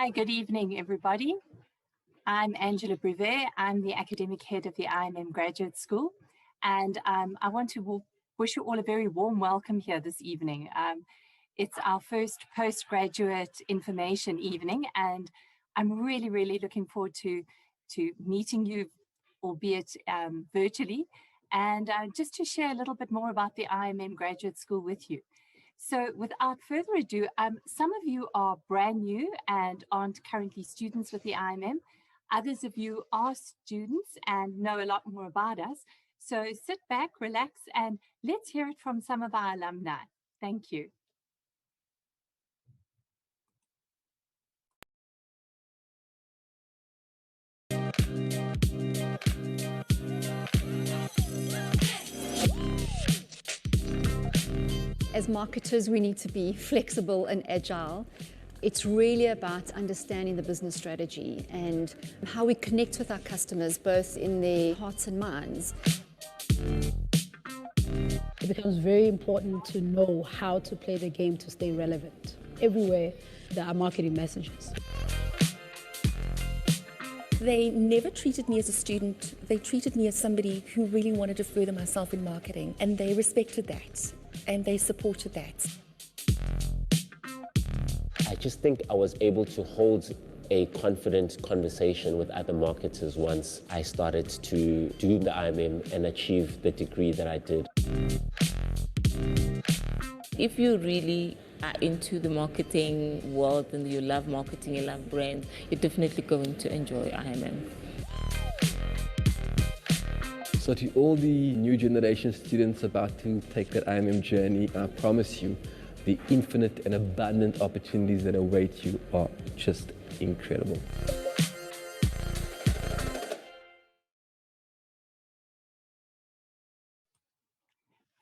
Hi, good evening, everybody. I'm Angela Brevet. I'm the academic head of the IMM Graduate School, and I want to wish you all a very warm welcome here this evening. It's our first postgraduate information evening, and I'm really looking forward to meeting you, albeit virtually, and just to share a little bit more about the IMM Graduate School with you. So without further ado, some of you are brand new and aren't currently students with the IMM. Others of you are students and know a lot more about us. So sit back, relax, and let's hear it from some of our alumni. Thank you. As marketers, we need to be flexible and agile. It's really about understanding the business strategy and how we connect with our customers, both in their hearts and minds. It becomes very important to know how to play the game to stay relevant. Everywhere there are marketing messages. They never treated me as a student. They treated me as somebody who really wanted to further myself in marketing, and they respected that. And they supported that. I just think I was able to hold a confident conversation with other marketers once I started to do the IMM and achieve the degree that I did. If you really are into the marketing world and you love marketing, you love brands, you're definitely going to enjoy IMM. So to all the new generation students about to take that IMM journey, I promise you, the infinite and abundant opportunities that await you are just incredible.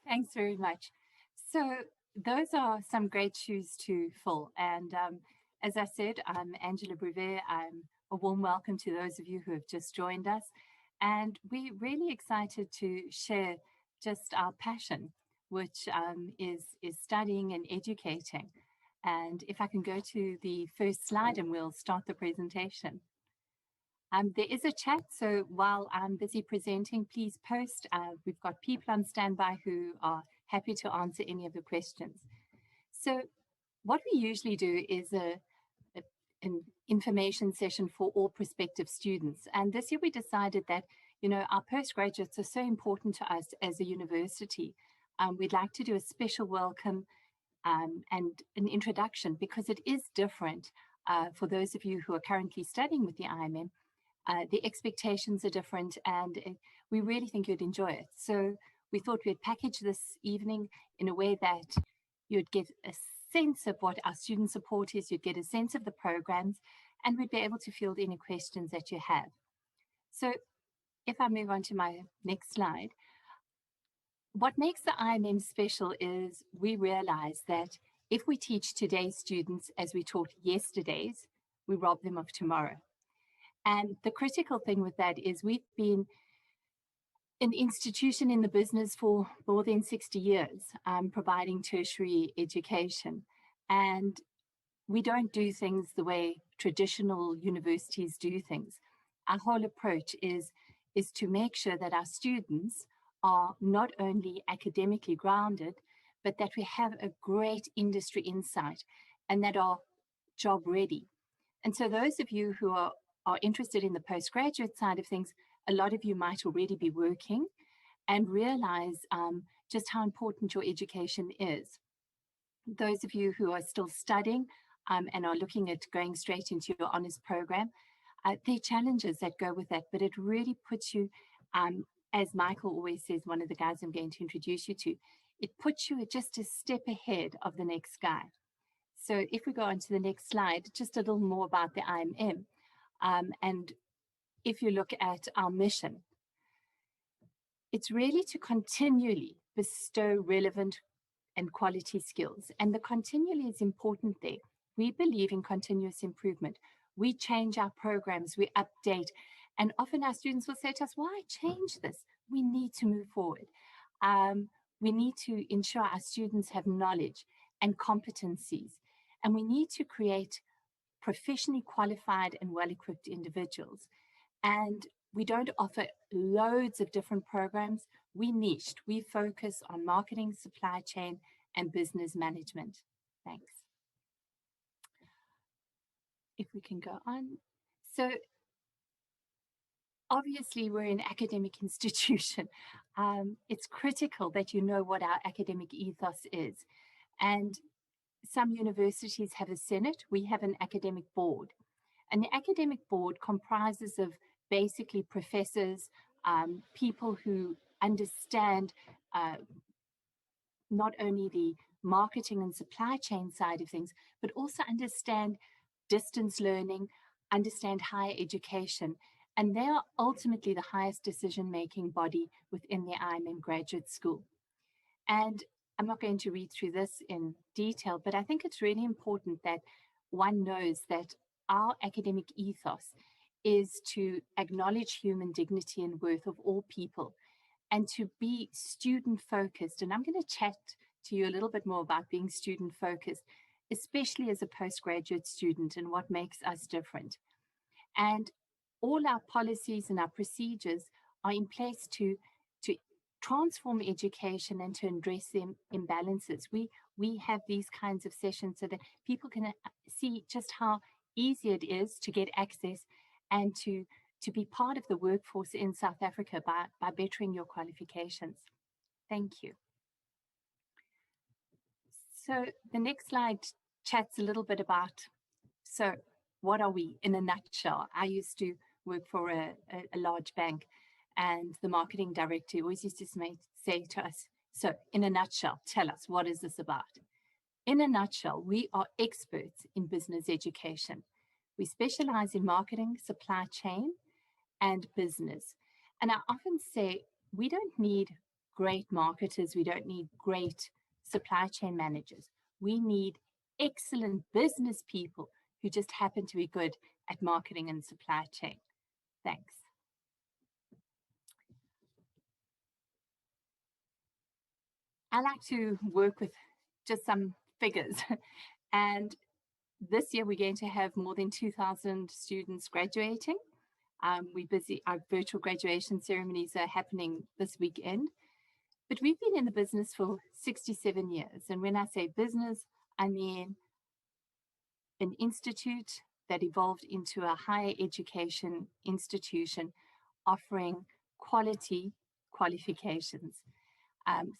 Thanks very much. So those are some great shoes to fill. And as I said, I'm Angela Brevet. I'm a warm welcome to those of you who have just joined us. And we're really excited to share just our passion, which is studying and educating. And if I can go to the first slide and we'll start the presentation. There is a chat, so while I'm busy presenting, please post. We've got people on standby who are happy to answer any of the questions. So what we usually do is an information session for all prospective students. And this year we decided that, you know, our postgraduates are so important to us as a university. We'd like to do a special welcome and an introduction because it is different for those of you who are currently studying with the IMM. The expectations are different and we really think you'd enjoy it. So we thought we'd package this evening in a way that you'd get a sense of what our student support is, you'd get a sense of the programs, and we'd be able to field any questions that you have. So if I move on to my next slide, what makes the IMM special is we realize that if we teach today's students as we taught yesterday's, we rob them of tomorrow. And the critical thing with that is we've been an institution in the business for more than 60 years, providing tertiary education. And we don't do things the way traditional universities do things. Our whole approach is to make sure that our students are not only academically grounded, but that we have a great industry insight and that are job ready. And so those of you who are interested in the postgraduate side of things, a lot of you might already be working and realize just how important your education is. Those of you who are still studying and are looking at going straight into your honors program, there are challenges that go with that, but it really puts you, as Michael always says, one of the guys I'm going to introduce you to, it puts you just a step ahead of the next guy. So if we go on to the next slide, just a little more about the IMM. And if you look at our mission, it's really to continually bestow relevant and quality skills. And the continually is important there. We believe in continuous improvement. We change our programs, we update, and often our students will say to us, why change this? We need to move forward. We need to ensure our students have knowledge and competencies, and we need to create professionally qualified and well-equipped individuals. And we don't offer loads of different programs. We niched. We focus on marketing, supply chain, and business management. Thanks. If we can go on. So obviously, we're an academic institution. It's critical that you know what our academic ethos is. And some universities have a senate. We have an academic board. And the academic board comprises of basically professors, people who understand not only the marketing and supply chain side of things, but also understand distance learning, understand higher education. And they are ultimately the highest decision-making body within the IMM graduate school. And I'm not going to read through this in detail, but I think it's really important that one knows that our academic ethos is to acknowledge human dignity and worth of all people and to be student focused. And I'm going to chat to you a little bit more about being student focused, especially as a postgraduate student and what makes us different. And all our policies and our procedures are in place to transform education and to address the imbalances. We have these kinds of sessions so that people can see just how easy it is to get access and to be part of the workforce in South Africa by bettering your qualifications. Thank you. So the next slide chats a little bit about, so what are we in a nutshell? I used to work for a large bank, and the marketing director always used to say to us, so in a nutshell, tell us, what is this about? In a nutshell, we are experts in business education. We specialize in marketing, supply chain, and business. And I often say, we don't need great marketers. We don't need great supply chain managers. We need excellent business people who just happen to be good at marketing and supply chain. Thanks. I like to work with just some figures. And this year we're going to have more than 2,000 students graduating. We're busy, our virtual graduation ceremonies are happening this weekend. But we've been in the business for 67 years. And when I say business, I mean an institute that evolved into a higher education institution offering quality qualifications.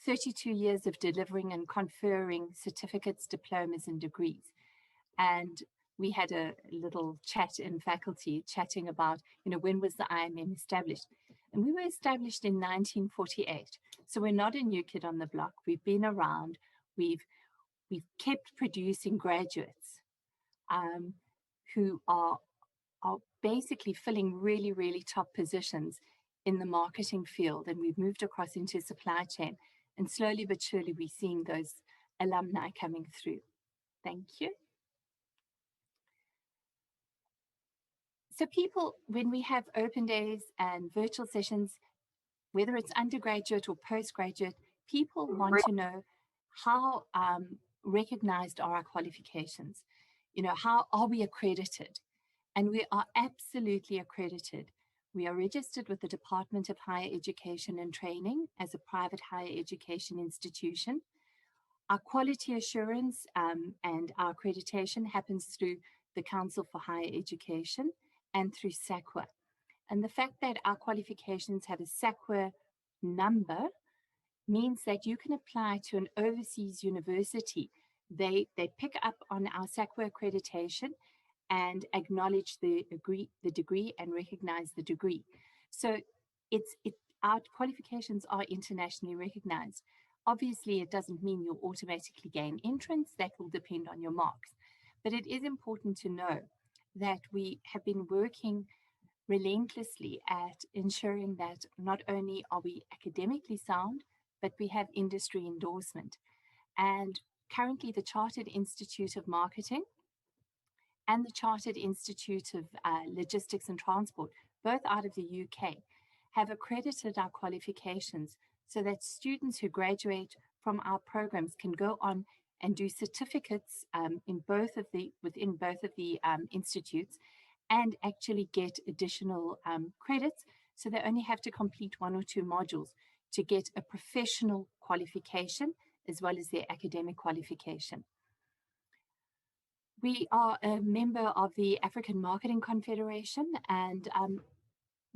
32 years of delivering and conferring certificates, diplomas, and degrees. And we had a little chat in faculty chatting about, when was the IMM established? And we were established in 1948. So we're not a new kid on the block. We've been around. We've kept producing graduates who are basically filling really, really top positions in the marketing field. And we've moved across into supply chain. And slowly but surely, we're seeing those alumni coming through. Thank you. So people, when we have open days and virtual sessions, whether it's undergraduate or postgraduate, people want to know how recognized are our qualifications? How are we accredited? And we are absolutely accredited. We are registered with the Department of Higher Education and Training as a private higher education institution. Our quality assurance and our accreditation happens through the Council for Higher Education and through SAQA. And the fact that our qualifications have a SAQA number means that you can apply to an overseas university. They pick up on our SAQA accreditation and acknowledge the degree and recognize the degree. So our qualifications are internationally recognized. Obviously, it doesn't mean you'll automatically gain entrance. That will depend on your marks. But it is important to know that we have been working relentlessly at ensuring that not only are we academically sound, but we have industry endorsement. And currently the Chartered Institute of Marketing and the Chartered Institute of Logistics and Transport, both out of the UK, have accredited our qualifications so that students who graduate from our programs can go on and do certificates within both of the institutes, and actually get additional credits. So they only have to complete 1 or 2 modules to get a professional qualification as well as their academic qualification. We are a member of the African Marketing Confederation, and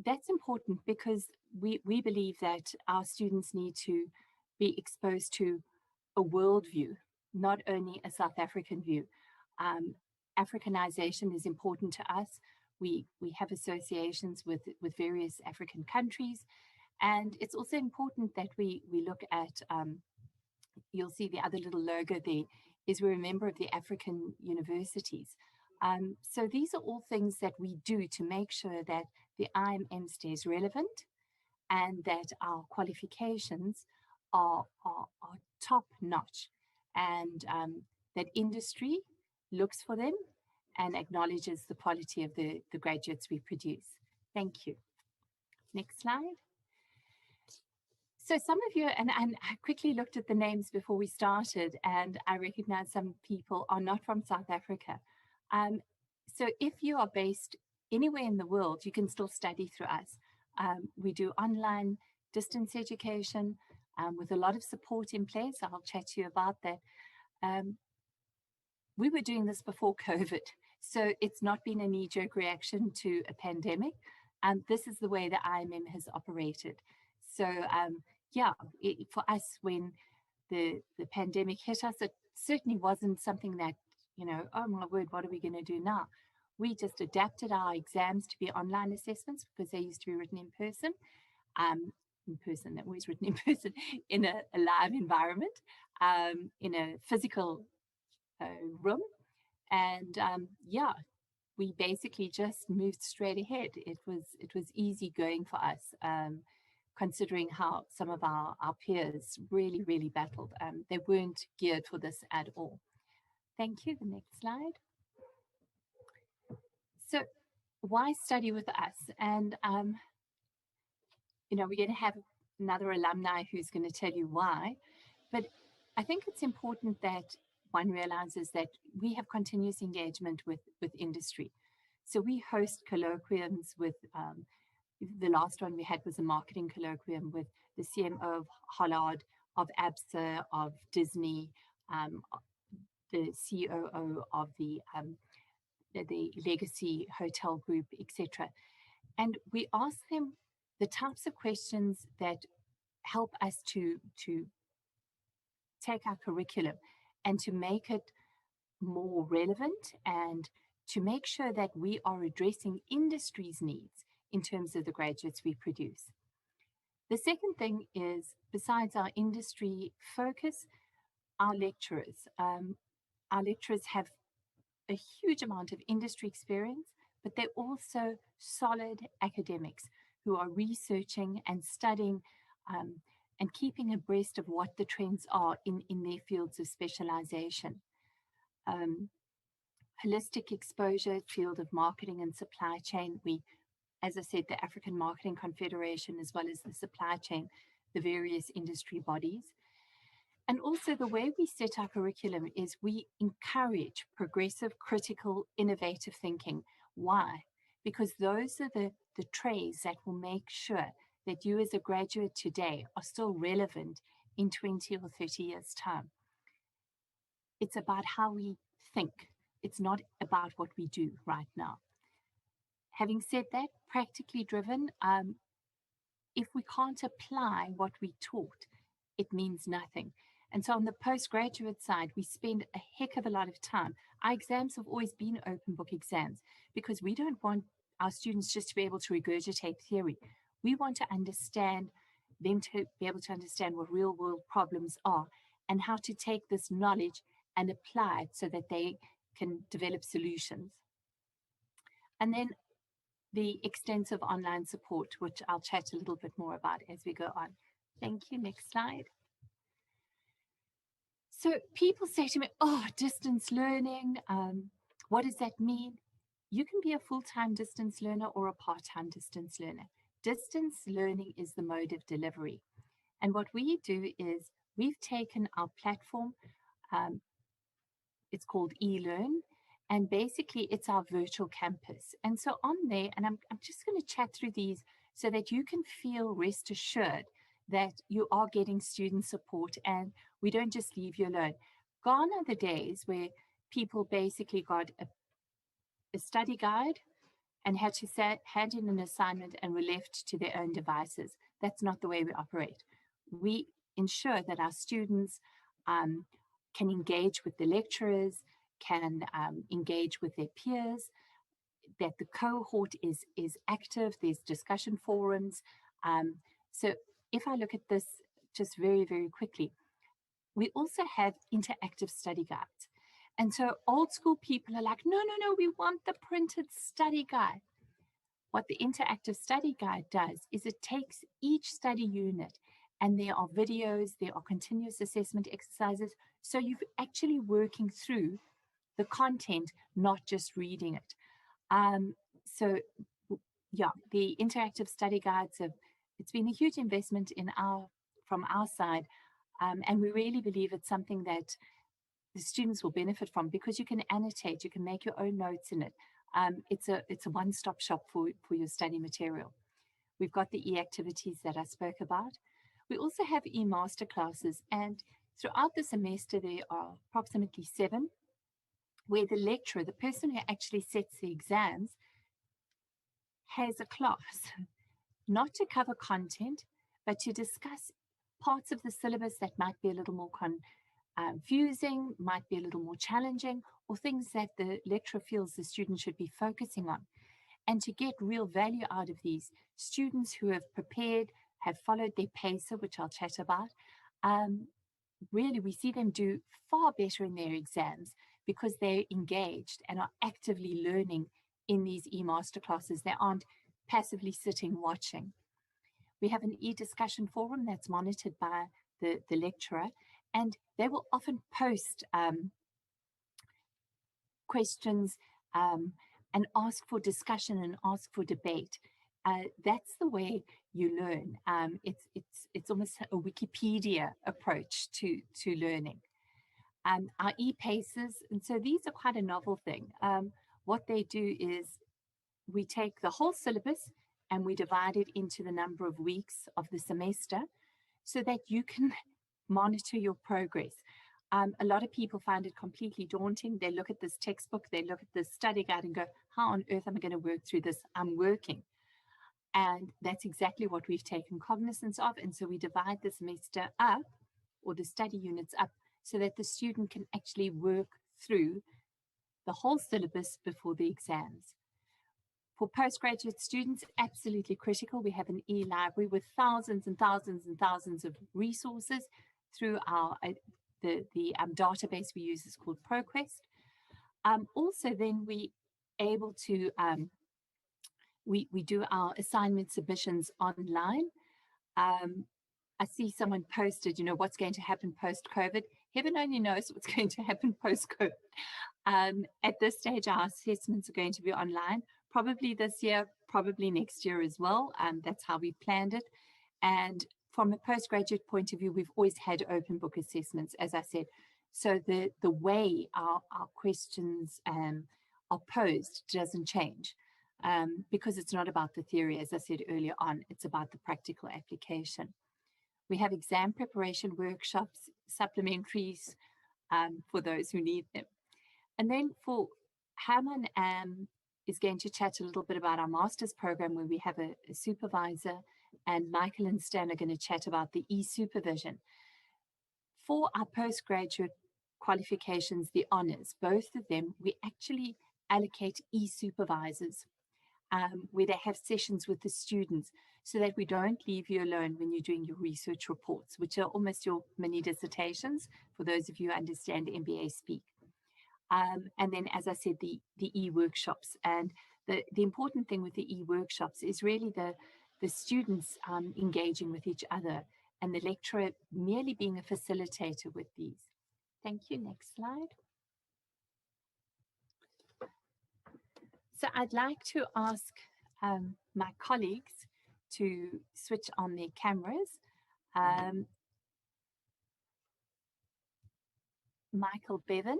that's important because we believe that our students need to be exposed to a world view, not only a South African view. Africanization is important to us. We have associations with various African countries, and it's also important that we look at, you'll see the other little logo there, is we're a member of the African universities. So these are all things that we do to make sure that the IMM stays relevant and that our qualifications are top notch, and that industry looks for them and acknowledges the quality of the graduates we produce. Thank you. Next slide. So some of you, and I quickly looked at the names before we started, and I recognize some people are not from South Africa. So if you are based anywhere in the world, you can still study through us. We do online distance education with a lot of support in place. I'll chat to you about that. We were doing this before COVID, so it's not been a knee-jerk reaction to a pandemic. This is the way the IMM has operated. So yeah, for us, when the pandemic hit us, it certainly wasn't something that, you know, oh my word, what are we going to do now? We just adapted our exams to be online assessments because they used to be written in person. They're always written in person, in a live environment, in a physical room. And yeah, we basically just moved straight ahead. It was easy going for us, considering how some of our peers really battled. They weren't geared for this at all. Thank you. The next slide. So why study with us? And you know, we're going to have another alumni who's going to tell you why, but I think it's important that one realizes that we have continuous engagement with industry. So we host colloquiums with, the last one we had was a marketing colloquium with the CMO of Hollard, of ABSA, of Disney, the COO of the Legacy Hotel Group, etc. And we ask them the types of questions that help us to take our curriculum and to make it more relevant, and to make sure that we are addressing industry's needs in terms of the graduates we produce. The second thing is, besides our industry focus, our lecturers. Our lecturers have a huge amount of industry experience, but they're also solid academics who are researching and studying and keeping abreast of what the trends are in their fields of specialization. Holistic exposure, field of marketing and supply chain. We, as I said, the African Marketing Confederation, as well as the supply chain, the various industry bodies. And also the way we set our curriculum is we encourage progressive, critical, innovative thinking. Why? Because those are the traits that will make sure that you as a graduate today are still relevant in 20 or 30 years' time. It's about how we think. It's not about what we do right now. Having said that, practically driven, if we can't apply what we taught, it means nothing. And so on the postgraduate side, we spend a heck of a lot of time. Our exams have always been open book exams because we don't want our students just to be able to regurgitate theory. We want to understand them, to be able to understand what real world problems are and how to take this knowledge and apply it so that they can develop solutions. And then the extensive online support, which I'll chat a little bit more about as we go on. Thank you. Next slide. So people say to me, oh, distance learning, what does that mean? You can be a full-time distance learner or a part-time distance learner. Distance learning is the mode of delivery. And what we do is we've taken our platform, it's called eLearn. And basically, it's our virtual campus. And so on there, and I'm just going to chat through these so that you can feel rest assured that you are getting student support and we don't just leave you alone. Gone are the days where people basically got a study guide and had to hand in an assignment and were left to their own devices. That's not the way we operate. We ensure that our students can engage with the lecturers, can engage with their peers, that the cohort is active, there's discussion forums. So if I look at this just very, very quickly, we also have interactive study guides. And so old school people are like, no, we want the printed study guide. What the interactive study guide does is it takes each study unit and there are videos, there are continuous assessment exercises. So you're actually working through the content, not just reading it. So yeah, the interactive study guides it's been a huge investment from our side. And we really believe it's something that the students will benefit from because you can annotate, you can make your own notes in it. It's a one-stop shop for your study material. We've got the e-activities that I spoke about. We also have e-masterclasses, and throughout the semester there are approximately 7 where the lecturer, the person who actually sets the exams, has a class, not to cover content, but to discuss parts of the syllabus that might be a little more confusing, might be a little more challenging, or things that the lecturer feels the student should be focusing on. And to get real value out of these, students who have prepared, have followed their pacer, which I'll chat about, really we see them do far better in their exams because they're engaged and are actively learning in these e-masterclasses. They aren't passively sitting watching. We have an e-discussion forum that's monitored by the lecturer, and they will often post questions and ask for discussion and ask for debate. That's the way you learn. It's almost a Wikipedia approach to learning. Our e-paces, and so these are quite a novel thing. What they do is we take the whole syllabus and we divide it into the number of weeks of the semester so that you can monitor your progress. A lot of people find it completely daunting. They look at this textbook, they look at this study guide and go, how on earth am I going to work through this? I'm working. And that's exactly what we've taken cognizance of. And so we divide the semester up, or the study units up, so that the student can actually work through the whole syllabus before the exams. For postgraduate students, absolutely critical. We have an e-library with thousands and thousands and thousands of resources through our the database we use is called ProQuest. Also, then we able to we do our assignment submissions online. I see someone posted, what's going to happen post-COVID. Heaven only knows what's going to happen post-COVID. At this stage, our assessments are going to be online, probably this year, probably next year as well. That's how we planned it. And from a postgraduate point of view, we've always had open book assessments, as I said. So the way our questions are posed doesn't change because it's not about the theory, as I said earlier on, it's about the practical application. We have exam preparation workshops, supplementaries for those who need them. And then for Herman is going to chat a little bit about our master's program where we have a supervisor, and Michael and Stan are going to chat about the e-supervision. For our postgraduate qualifications, the honors, both of them, we actually allocate e-supervisors where they have sessions with the students so that we don't leave you alone when you're doing your research reports, which are almost your mini dissertations for those of you who understand MBA speak. And then, as I said, the e-workshops. And the important thing with the e-workshops is really the students engaging with each other and the lecturer merely being a facilitator with these. Thank you. Next slide. So I'd like to ask my colleagues to switch on their cameras. Michael Bevan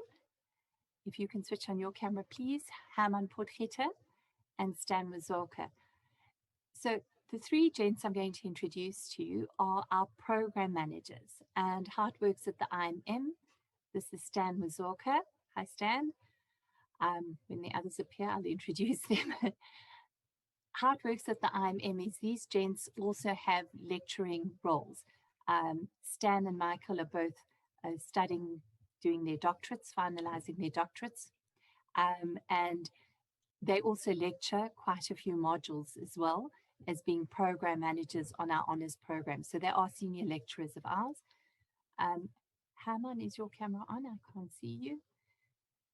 if you can switch on your camera, please, Herman Potgieter and Stan Mazorka. So the three gents I'm going to introduce to you are our program managers and how it works at the IMM. This is Stan Mazorka. Hi, Stan. When the others appear, I'll introduce them. How it works at the IMM is these gents also have lecturing roles. Stan and Michael are both studying, doing their doctorates, finalizing their doctorates. And they also lecture quite a few modules as well as being program managers on our honors program. So they are senior lecturers of ours. Herman, is your camera on? I can't see you.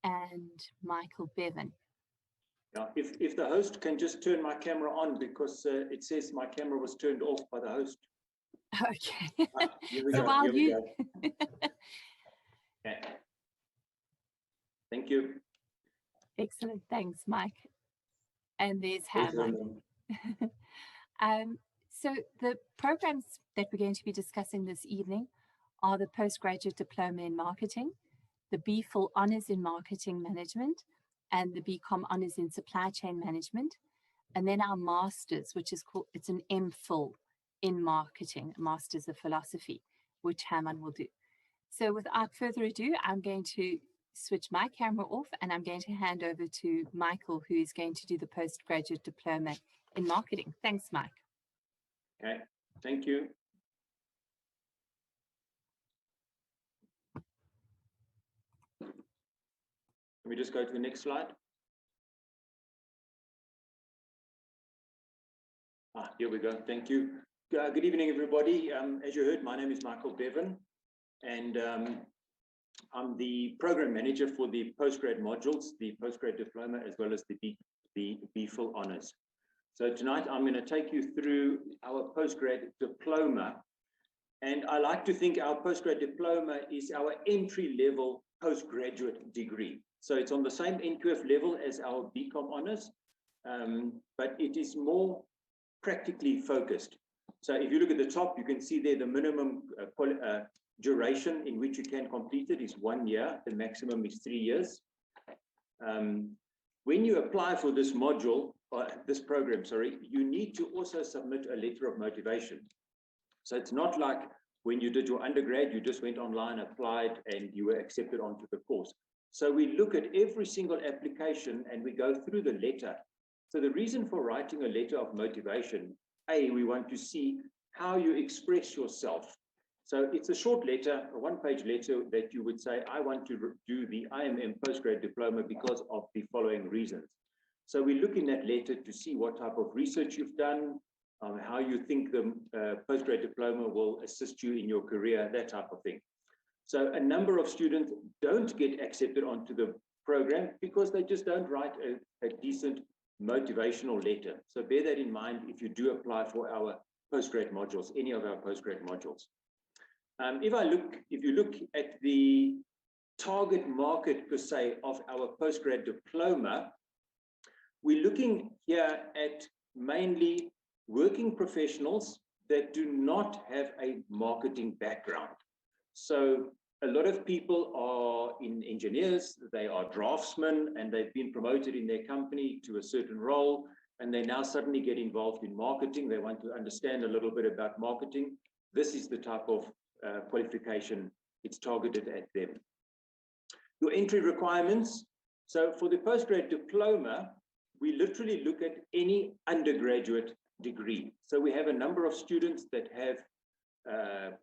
And Michael Bevan. Yeah, if the host can just turn my camera on, because it says my camera was turned off by the host. Okay. So while you... Okay. Thank you. Excellent. Thanks, Mike. And there's Herman. So the programs that we're going to be discussing this evening are the postgraduate diploma in marketing, the BPhil honors in marketing management, and the BCom honors in supply chain management, and then our masters, which is called, it's an MPhil in marketing, masters of philosophy, which Herman will do. So without further ado, I'm going to switch my camera off and I'm going to hand over to Michael, who is going to do the postgraduate diploma in marketing. Thanks, Mike. Okay, thank you. Can we just go to the next slide? Here we go. Thank you. Good evening, everybody. As you heard, my name is Michael Bevan, and I'm the program manager for the postgrad modules, the postgrad diploma, as well as the BPhil honors. So tonight I'm going to take you through our postgrad diploma, and I like to think our postgrad diploma is our entry-level postgraduate degree. So it's on the same NQF level as our BCom honors, but it is more practically focused. So if you look at the top, you can see there the minimum duration in which you can complete it is 1 year. The maximum is 3 years. When you apply for this module, or this program, sorry, you need to also submit a letter of motivation. So it's not like when you did your undergrad, you just went online, applied, and you were accepted onto the course. So we look at every single application and we go through the letter. So the reason for writing a letter of motivation, we want to see how you express yourself. So it's a short letter, a one-page letter that you would say, I want to do the IMM postgrad diploma because of the following reasons. So we look in that letter to see what type of research you've done, how you think the postgrad diploma will assist you in your career, that type of thing. So a number of students don't get accepted onto the program because they just don't write a decent motivational letter. So bear that in mind if you do apply for our postgrad modules, any of our postgrad modules. If you look at the target market per se of our postgrad diploma, we're looking here at mainly working professionals that do not have a marketing background. So a lot of people are in engineers, they are draftsmen, and they've been promoted in their company to a certain role, and they now suddenly get involved in marketing. They want to understand a little bit about marketing. This is the type of qualification it's targeted at them. Your entry requirements. So for the postgrad diploma, we literally look at any undergraduate degree. So we have a number of students that have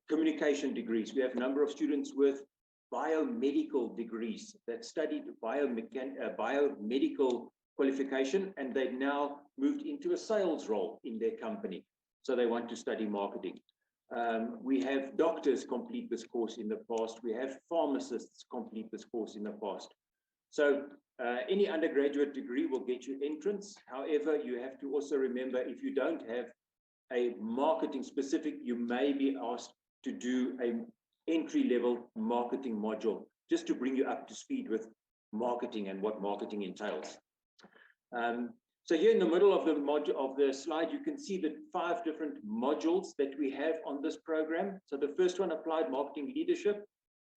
communication degrees. We have a number of students with biomedical degrees that studied biomedical qualification, and they've now moved into a sales role in their company. So they want to study marketing. We have doctors complete this course in the past. We have pharmacists complete this course in the past. So any undergraduate degree will get you entrance. However, you have to also remember, if you don't have a marketing specific, you may be asked to do an entry-level marketing module just to bring you up to speed with marketing and what marketing entails. So here in the middle of the module of the slide, you can see the 5 different modules that we have on this program. So the first one, applied marketing leadership.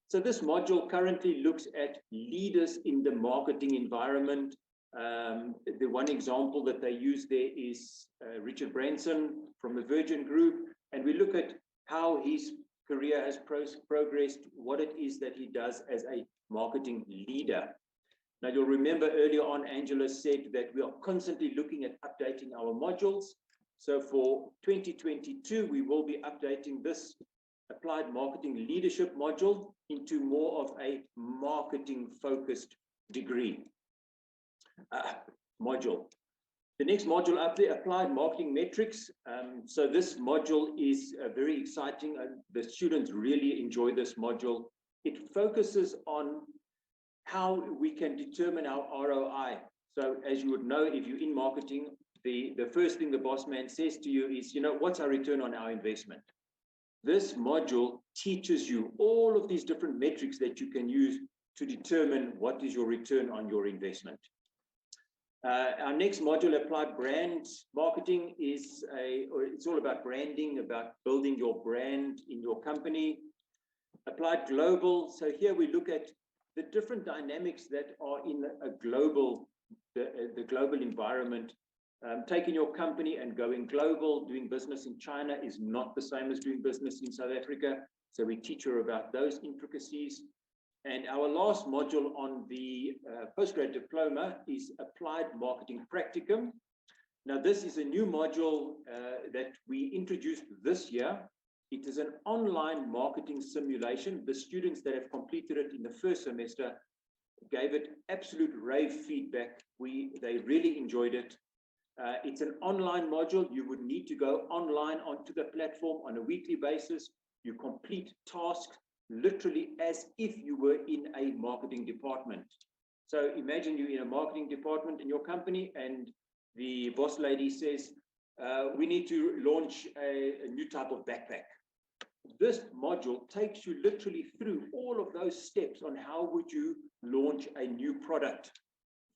So this module currently looks at leaders in the marketing environment. The one example that they use there is Richard Branson from the Virgin Group, and we look at how his career has progressed, what it is that he does as a marketing leader. Now, you'll remember earlier on, Angela said that we are constantly looking at updating our modules. So for 2022, we will be updating this applied marketing leadership module into more of a marketing focused degree module. The next module up there, applied marketing metrics. So this module is very exciting. The students really enjoy this module. It focuses on how we can determine our ROI. So as you would know, if you're in marketing, the first thing the boss man says to you is, you know, what's our return on our investment? This module teaches you all of these different metrics that you can use to determine what is your return on your investment. Our next module, applied brand marketing, it's all about branding, about building your brand in your company. Applied global, so here we look at the different dynamics that are in a global, the global environment. Taking your company and going global, doing business in China is not the same as doing business in South Africa. So we teach her about those intricacies. And our last module on the postgrad diploma is applied marketing practicum. Now, this is a new module that we introduced this year. It is an online marketing simulation. The students that have completed it in the first semester gave it absolute rave feedback. They really enjoyed it. It's an online module. You would need to go online onto the platform on a weekly basis. You complete tasks literally as if you were in a marketing department. So imagine you're in a marketing department in your company and the boss lady says, we need to launch a new type of backpack. This module takes you literally through all of those steps on how would you launch a new product,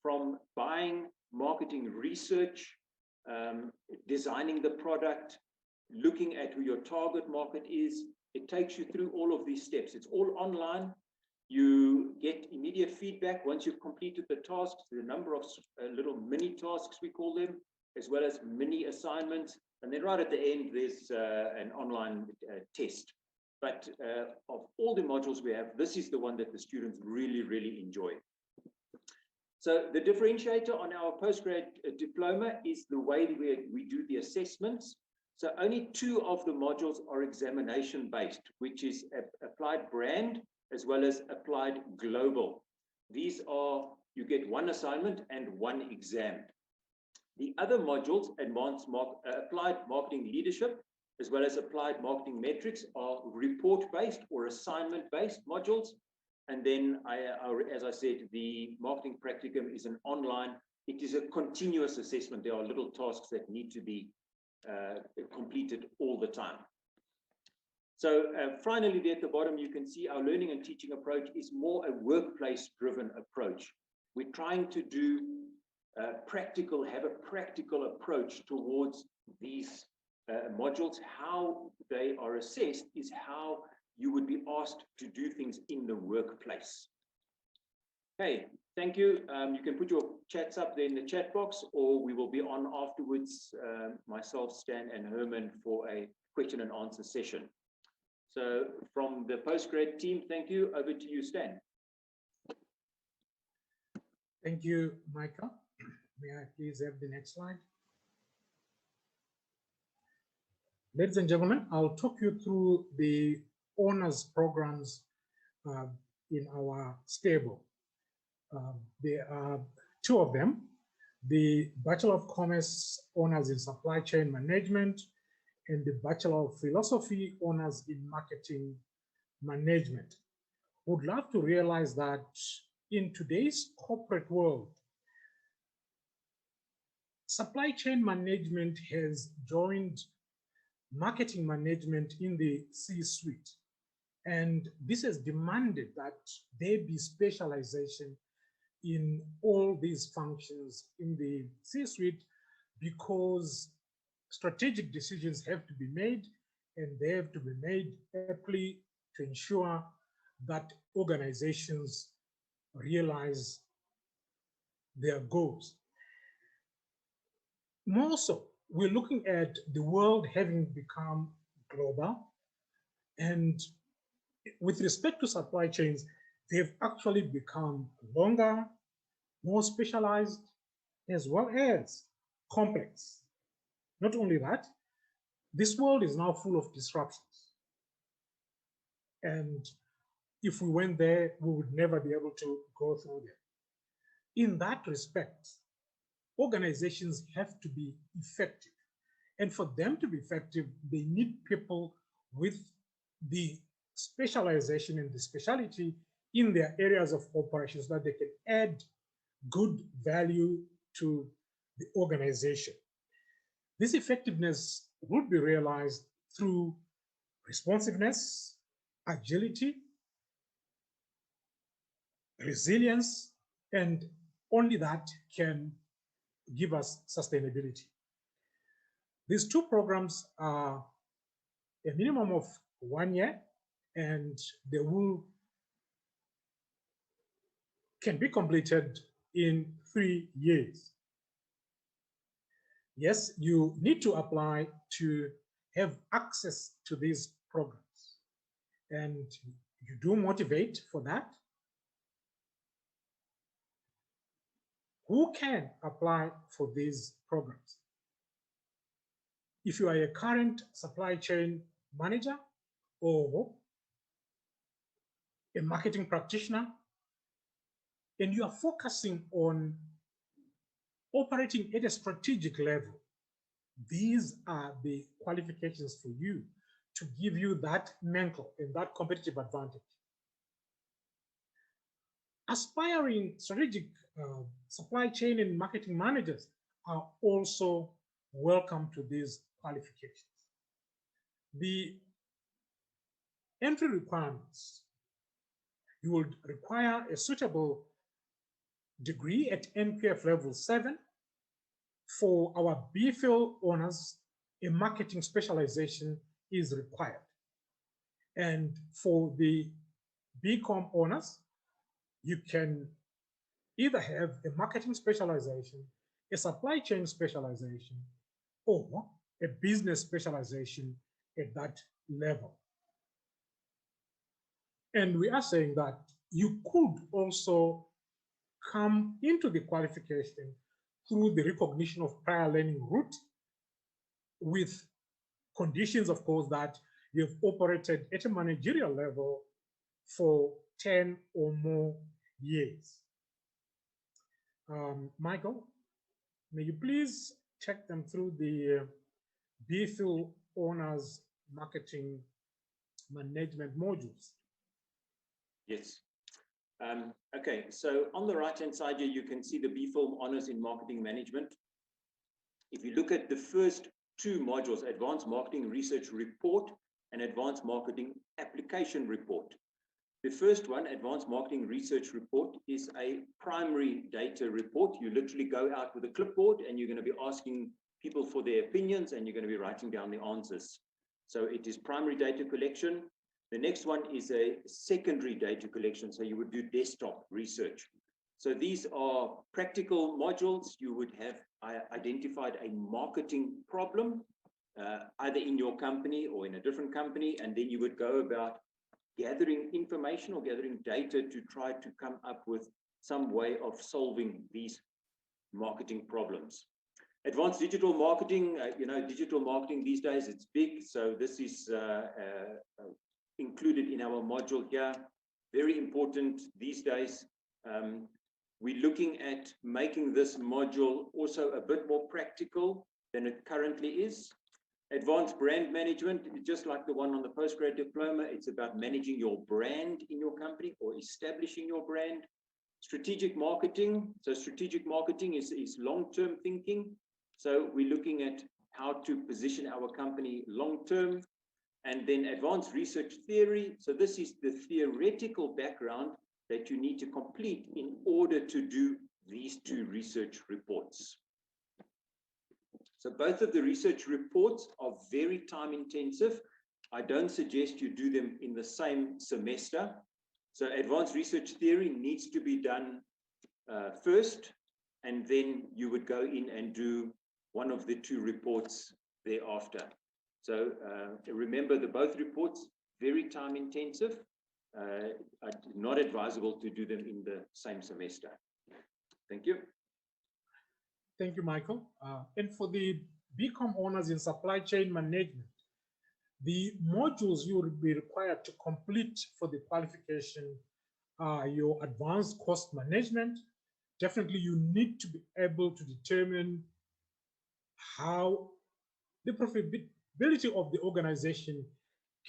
from buying, marketing research, designing the product, looking at who your target market is. It takes you through all of these steps. It's all online. You get immediate feedback once you've completed the tasks, the number of little mini tasks, we call them, as well as mini assignments. And then right at the end, there's an online test. But of all the modules we have, this is the one that the students really, really enjoy. So the differentiator on our postgrad diploma is the way we do the assessments. So only 2 of the modules are examination based, which is applied brand as well as applied global. These are, you get 1 assignment and 1 exam. The other modules, applied marketing leadership, as well as applied marketing metrics, are report-based or assignment-based modules. And then, as I said, the marketing practicum is an online, it is a continuous assessment. There are little tasks that need to be completed all the time. So finally, there at the bottom, you can see our learning and teaching approach is more a workplace-driven approach. We're trying to do have a practical approach towards these modules. How they are assessed is how you would be asked to do things in the workplace. Okay, thank you. You can put your chats up there in the chat box, or we will be on afterwards, myself, Stan, and Herman, for a question and answer session. So from the postgrad team, thank you. Over to you, Stan. Thank you, Michael. May I please have the next slide? Ladies and gentlemen, I'll talk you through the honors programs in our stable. There are 2 of them: the Bachelor of Commerce honors in Supply Chain Management and the Bachelor of Philosophy honors in Marketing Management. Would love to realize that in today's corporate world, supply chain management has joined marketing management in the C-suite. And this has demanded that there be specialization in all these functions in the C-suite, because strategic decisions have to be made, and they have to be made aptly to ensure that organizations realize their goals. More so, we're looking at the world having become global, and with respect to supply chains, they've actually become longer, more specialized, as well as complex. Not only that, this world is now full of disruptions. And if we went there, we would never be able to go through them. In that respect, organizations have to be effective. And for them to be effective, they need people with the specialization and the specialty in their areas of operations so that they can add good value to the organization. This effectiveness would be realized through responsiveness, agility, resilience, and only that can give us sustainability. These two programs are a minimum of 1 year, and they can be completed in 3 years. Yes, you need to apply to have access to these programs, and you do motivate for that. Who can apply for these programs? If you are a current supply chain manager or a marketing practitioner, and you are focusing on operating at a strategic level, these are the qualifications for you to give you that mental and that competitive advantage. Aspiring strategic supply chain and marketing managers are also welcome to these qualifications. The entry requirements: you would require a suitable degree at NQF level 7. For our BPhil honors, a marketing specialization is required. And for the BCom honors, you can either have a marketing specialization, a supply chain specialization, or a business specialization at that level. And we are saying that you could also come into the qualification through the recognition of prior learning route, with conditions, of course, that you have operated at a managerial level for 10 or more years. Michael, may you please check them through the BPhil Honors Marketing Management modules? Yes. Okay, so on the right-hand side here, you can see the BPhil Honors in Marketing Management. If you look at the first two modules, Advanced Marketing Research Report and Advanced Marketing Application Report. The first one, Advanced Marketing Research Report, is a primary data report. You literally go out with a clipboard and you're going to be asking people for their opinions and you're going to be writing down the answers. So it is primary data collection. The next one is a secondary data collection. So you would do desktop research. So these are practical modules. You would have identified a marketing problem, either in your company or in a different company, and then you would go about gathering information or gathering data to try to come up with some way of solving these marketing problems. Advanced digital marketing, digital marketing these days, it's big. So this is included in our module here. Very important these days. We're looking at making this module also a bit more practical than it currently is. Advanced brand management, just like the one on the postgrad diploma, it's about managing your brand in your company or establishing your brand. Strategic marketing, so strategic marketing is long-term thinking. So we're looking at how to position our company long-term. And then advanced research theory, so this is the theoretical background that you need to complete in order to do these two research reports. So both of the research reports are very time intensive. I don't suggest you do them in the same semester. So advanced research theory needs to be done first, and then you would go in and do one of the two reports thereafter. So remember, both reports, very time intensive, not advisable to do them in the same semester. Thank you. Thank you, Michael. And for the BCom honors in supply chain management, the modules you will be required to complete for the qualification are your advanced cost management. Definitely, you need to be able to determine how the profitability of the organization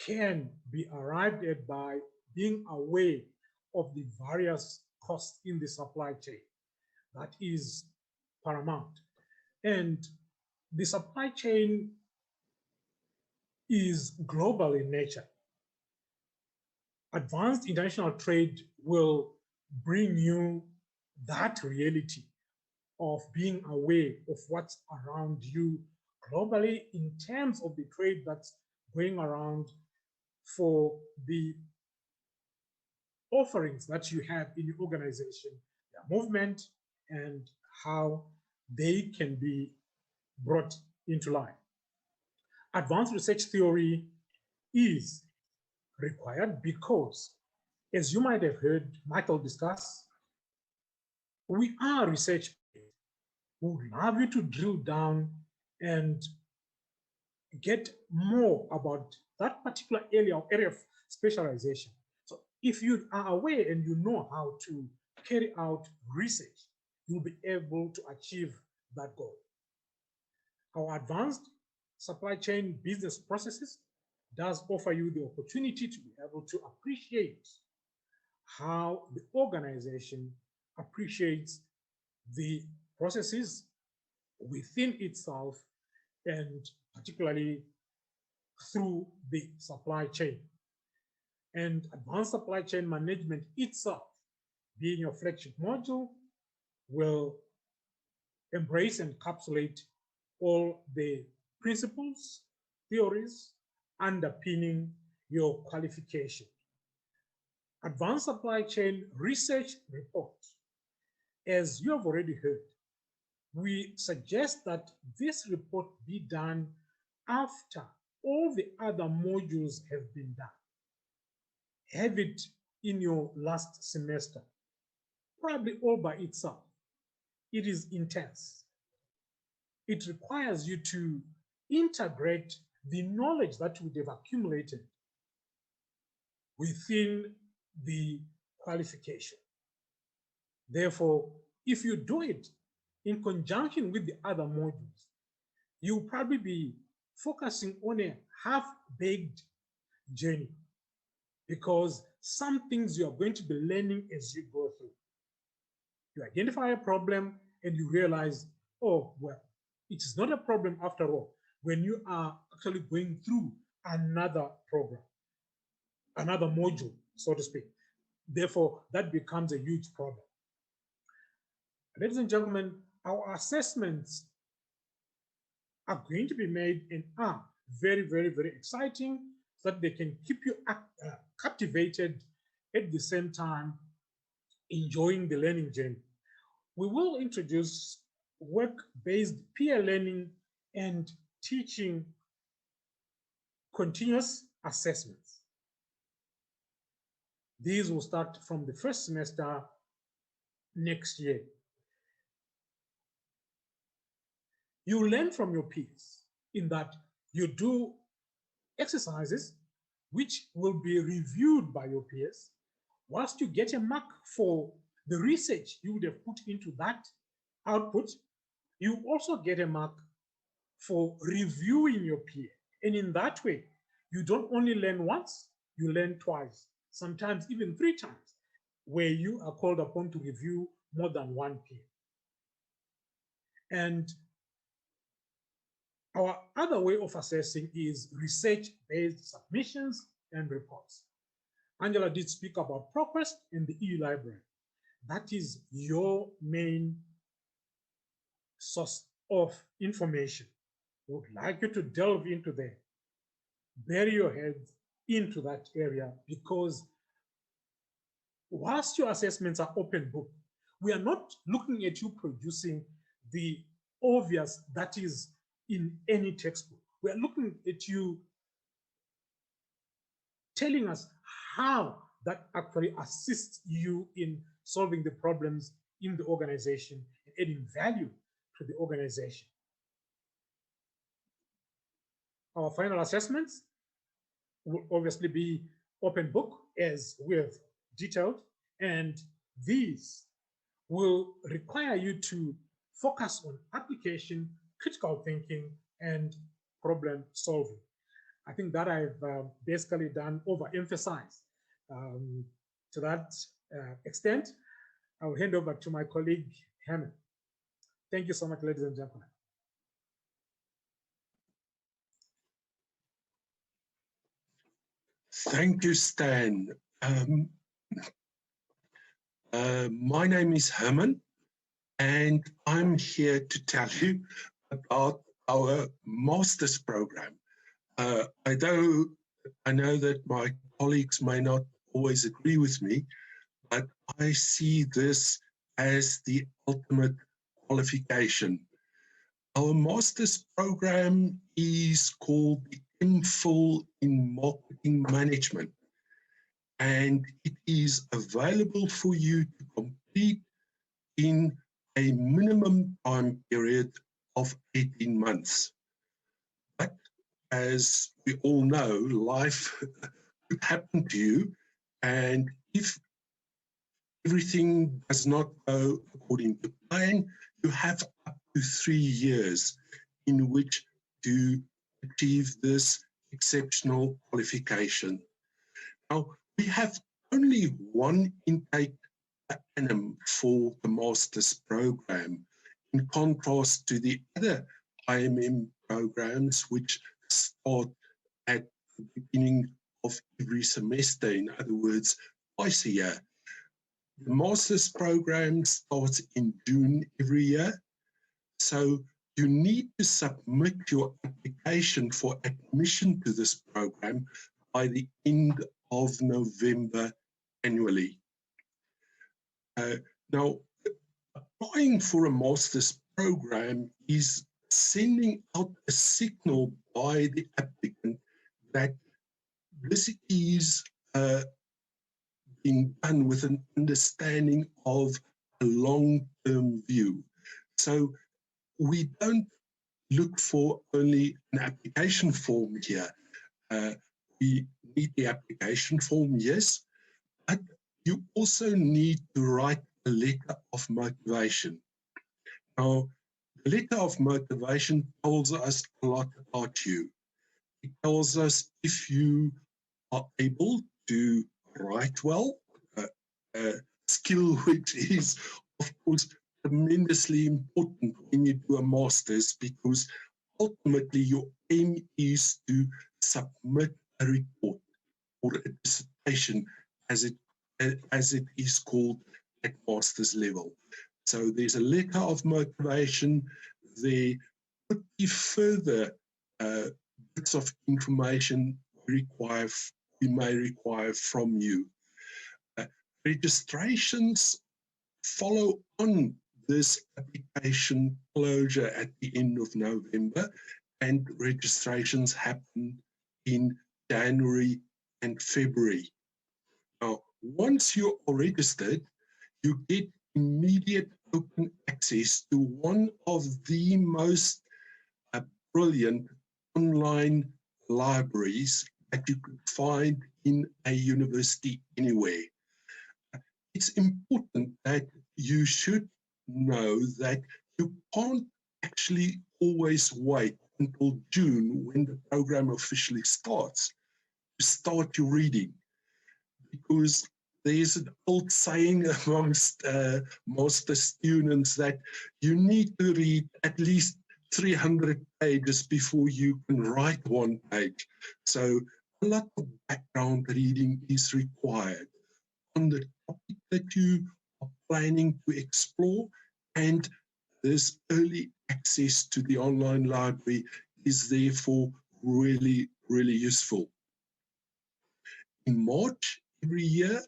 can be arrived at by being aware of the various costs in the supply chain. That is paramount. And the supply chain is global in nature. Advanced international trade will bring you that reality of being aware of what's around you globally in terms of the trade that's going around for the offerings that you have in your organization, their movement, and how they can be brought into life. Advanced research theory is required because, as you might have heard Michael discuss, we are research. We would love you to drill down and get more about that particular area of specialization. So if you are aware and you know how to carry out research, you'll be able to achieve that goal. Our advanced supply chain business processes does offer you the opportunity to be able to appreciate how the organization appreciates the processes within itself, and particularly through the supply chain. And advanced supply chain management itself, being your flagship module, will embrace and encapsulate all the principles, theories underpinning your qualification. Advanced supply chain research report, as you have already heard, we suggest that this report be done after all the other modules have been done. Have it in your last semester, probably all by itself. It is intense. It requires you to integrate the knowledge that you would have accumulated within the qualification. Therefore, if you do it in conjunction with the other modules, you'll probably be focusing on a half-baked journey, because some things you are going to be learning as you go through. You identify a problem and you realize, oh, well, it is not a problem after all, when you are actually going through another program, another module, so to speak. Therefore, that becomes a huge problem. Ladies and gentlemen, our assessments are going to be made and are very, very, very exciting, so that they can keep you captivated at the same time enjoying the learning journey. We will introduce work-based peer learning and teaching continuous assessments. These will start from the first semester next year. You learn from your peers in that you do exercises which will be reviewed by your peers. Whilst you get a mark for the research you would have put into that output, you also get a mark for reviewing your peer. And in that way, you don't only learn once, you learn twice, sometimes even 3 times, where you are called upon to review more than one peer. And our other way of assessing is research-based submissions and reports. Angela did speak about ProQuest and the e-library. That is your main source of information. We would like you to delve into there, bury your head into that area, because whilst your assessments are open book, we are not looking at you producing the obvious that is in any textbook. We are looking at you telling us how that actually assists you in solving the problems in the organization and adding value to the organization. Our final assessments will obviously be open book, as we have detailed, and these will require you to focus on application, critical thinking, and problem solving. I think that I've basically done overemphasize. To that extent, I'll hand over to my colleague, Hannah. Thank you so much, ladies and gentlemen. Thank you, Stan. My name is Herman, and I'm here to tell you about our master's program. I know that my colleagues may not always agree with me, but I see this as the ultimate qualification. Our master's program is called the MPhil in Marketing Management, and it is available for you to complete in a minimum time period of 18 months. But as we all know, life could happen to you, and if everything does not go according to plan, you have up to 3 years in which to achieve this exceptional qualification. Now, we have only one intake per annum for the master's program, in contrast to the other IMM programs, which start at the beginning of every semester, in other words, twice a year. The master's program starts in June every year, so you need to submit your application for admission to this program by the end of November annually. Now, applying for a master's program is sending out a signal by the applicant that this is being done with an understanding of a long-term view. So we don't look for only an application form here. We need the application form, yes, but you also need to write a letter of motivation. Now, the letter of motivation tells us a lot about you. It tells us if you are able to write well, a skill which is, of course, tremendously important when you do a master's, because ultimately your aim is to submit a report or a dissertation, as it is called at master's level. So there's a letter of motivation. There could be further bits of information we may require from you. Registrations follow on this application closure at the end of November, and registrations happen in January and February. Now, once you are registered, you get immediate open access to one of the most brilliant online libraries that you could find in a university anywhere. It's important that you should know that you can't actually always wait until June, when the program officially starts, to start your reading, because there's an old saying amongst master students that you need to read at least 300 pages before you can write one page. So a lot of background reading is required on the topic that you are planning to explore, and this early access to the online library is therefore really, really useful. In March every year,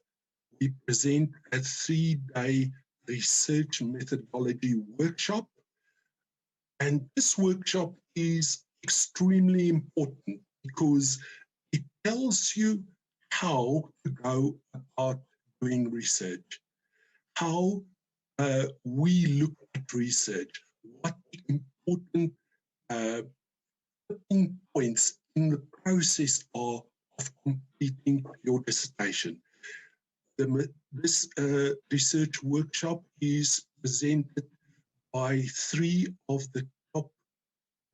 we we present a 3-day research methodology workshop. And this workshop is extremely important because it tells you how to go about doing research, how we look at research, what the important points in the process are of completing your dissertation. This research workshop is presented by 3 of the top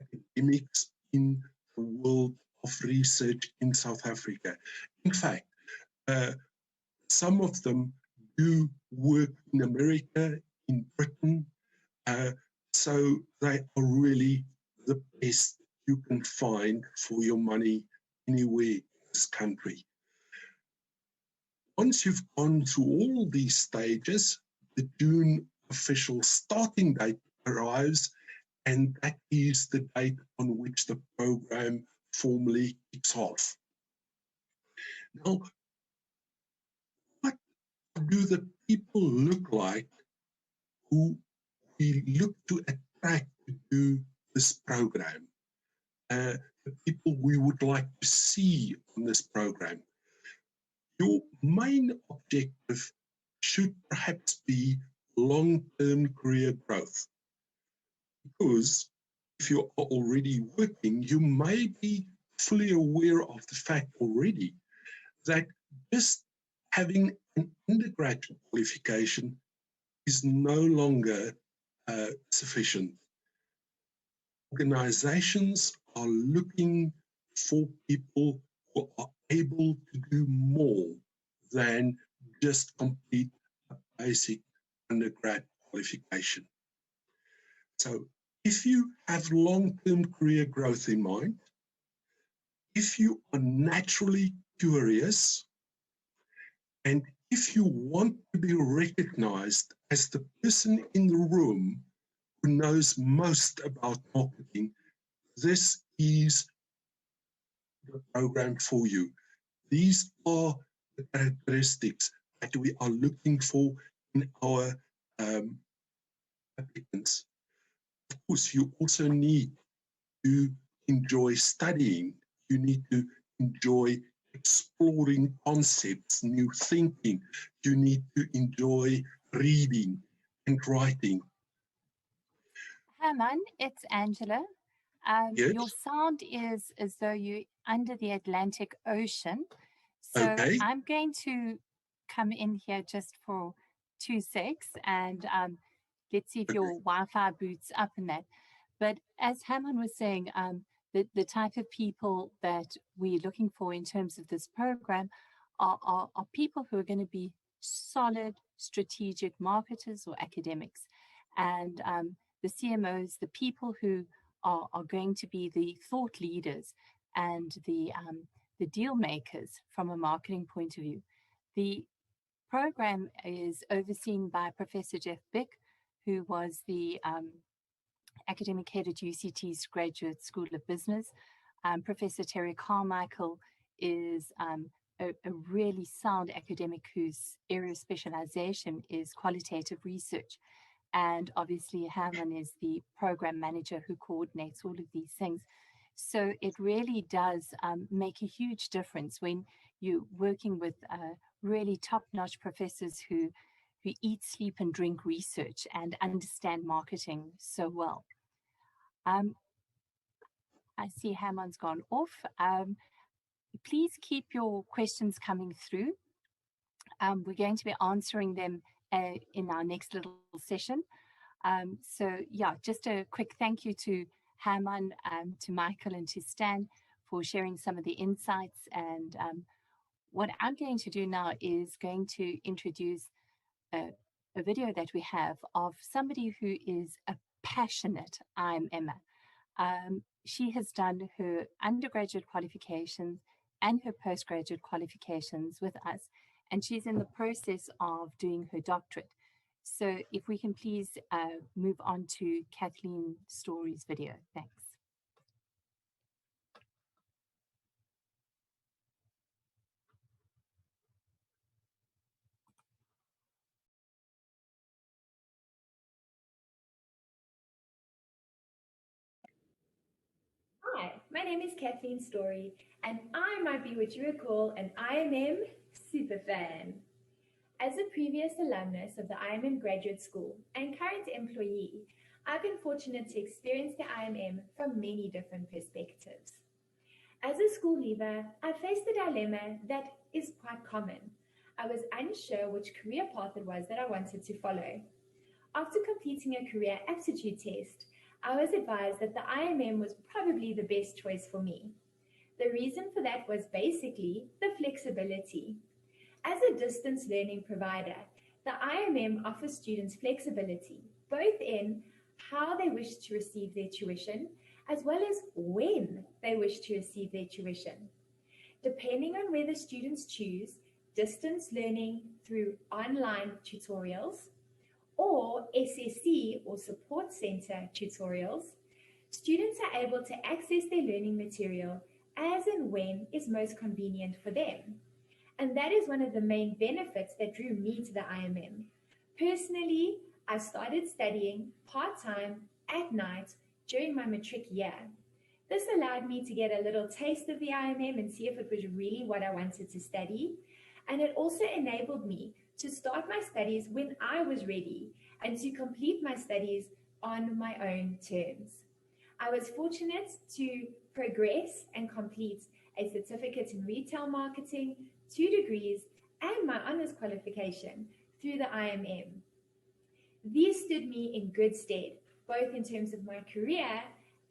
academics in the world of research in South Africa. In fact, some of them do work in America, in Britain, so they are really the best you can find for your money anywhere in this country. Once you've gone through all these stages, the June official starting date arrives, and that is the date on which the program formally kicks off. Now, what do the people look like who we look to attract to do this program? The people we would like to see on this program. Your main objective should perhaps be long-term career growth. Because if you are already working, you may be fully aware of the fact already that just having an undergraduate qualification is no longer sufficient. Organizations are looking for people who are able to do more than just complete a basic undergrad qualification. So if you have long-term career growth in mind, if you are naturally curious, and if you want to be recognized as the person in the room who knows most about marketing, this is the program for you. These are the characteristics that we are looking for in our applicants. Of course, you also need to enjoy studying. You need to enjoy exploring concepts, new thinking. You need to enjoy reading and writing. Herman, it's Angela. Yes. Your sound is as though you're under the Atlantic Ocean. So Okay. I'm going to come in here just for 2 secs and let's see if your Wi-Fi boots up in that. But as Herman was saying, the type of people that we're looking for in terms of this program are people who are going to be solid strategic marketers or academics. And the CMOs, the people who are going to be the thought leaders and the deal makers from a marketing point of view. The program is overseen by Professor Jeff Bick, who was the academic head at UCT's Graduate School of Business. Professor Terry Carmichael is a really sound academic whose area of specialization is qualitative research. And obviously Herman is the program manager who coordinates all of these things. So it really does make a huge difference when you're working with really top-notch professors who eat, sleep, and drink research and understand marketing so well. I see Herman's gone off. Please keep your questions coming through. We're going to be answering them in our next little session. So yeah, just a quick thank you to Herman, to Michael, and to Stan for sharing some of the insights. And what I'm going to do now is going to introduce a video that we have of somebody who is a passionate IMMer. She has done her undergraduate qualifications and her postgraduate qualifications with us, and she's in the process of doing her doctorate. So if we can please move on to Kathleen Story's video. Thanks. my name is Kathleen Story, and I might be what you would call an IMM superfan. As a previous alumnus of the IMM Graduate School and current employee, I've been fortunate to experience the IMM from many different perspectives. As a school leaver, I faced a dilemma that is quite common. I was unsure which career path it was that I wanted to follow. After completing a career aptitude test, I was advised that the IMM was probably the best choice for me. The reason for that was basically the flexibility. As a distance learning provider, the IMM offers students flexibility, both in how they wish to receive their tuition, as well as when they wish to receive their tuition. Depending on whether students choose distance learning through online tutorials or SSC or Support Center tutorials, students are able to access their learning material as and when is most convenient for them. And that is one of the main benefits that drew me to the IMM. Personally, I started studying part-time at night during my matric year. This allowed me to get a little taste of the IMM and see if it was really what I wanted to study. And it also enabled me to start my studies when I was ready and to complete my studies on my own terms. I was fortunate to progress and complete a certificate in retail marketing, 2 degrees, and my honours qualification through the IMM. These stood me in good stead, both in terms of my career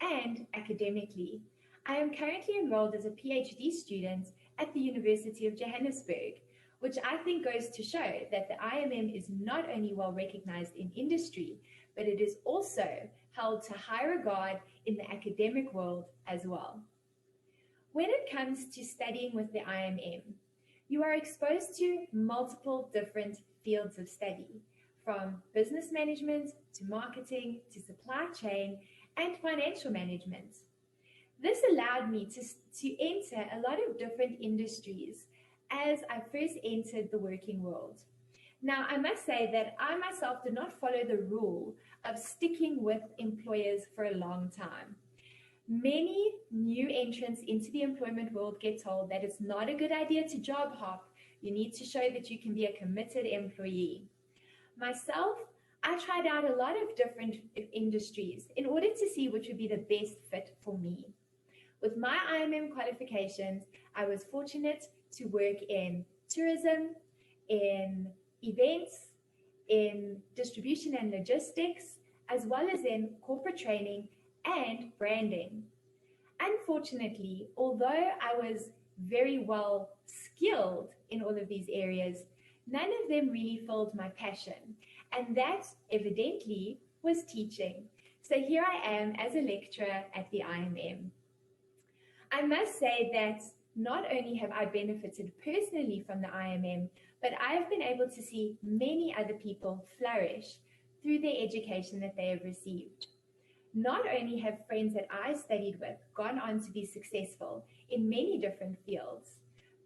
and academically. I am currently enrolled as a PhD student at the University of Johannesburg, which I think goes to show that the IMM is not only well recognized in industry, but it is also held to high regard in the academic world as well. When it comes to studying with the IMM, you are exposed to multiple different fields of study, from business management to marketing to supply chain and financial management. This allowed me to enter a lot of different industries as I first entered the working world. Now, I must say that I myself did not follow the rule of sticking with employers for a long time. Many new entrants into the employment world get told that it's not a good idea to job hop. You need to show that you can be a committed employee. Myself, I tried out a lot of different industries in order to see which would be the best fit for me. With my IMM qualifications, I was fortunate to work in tourism, in events, in distribution and logistics, as well as in corporate training and branding. Unfortunately, although I was very well skilled in all of these areas, none of them really filled my passion, and that evidently was teaching. So here I am as a lecturer at the IMM. I must say that not only have I benefited personally from the IMM, but I have been able to see many other people flourish through their education that they have received. Not only have friends that I studied with gone on to be successful in many different fields,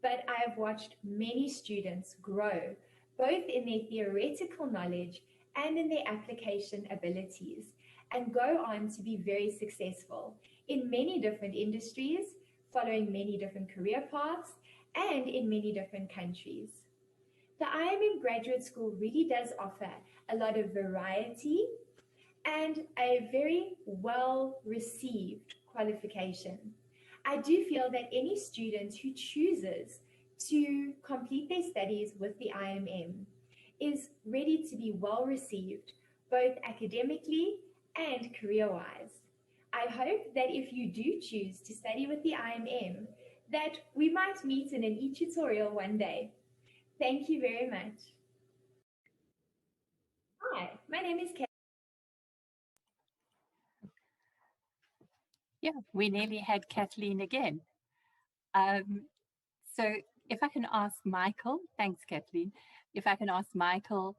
but I have watched many students grow, both in their theoretical knowledge and in their application abilities, and go on to be very successful in many different industries, following many different career paths, and in many different countries. The IMM Graduate School really does offer a lot of variety and a very well-received qualification. I do feel that any student who chooses to complete their studies with the IMM is ready to be well-received, both academically and career-wise. I hope that if you do choose to study with the IMM, that we might meet in an e-tutorial one day. Thank you very much. Hi, my name is Kate. Yeah, we nearly had Kathleen again. So if I can ask Michael, thanks Kathleen, if I can ask Michael,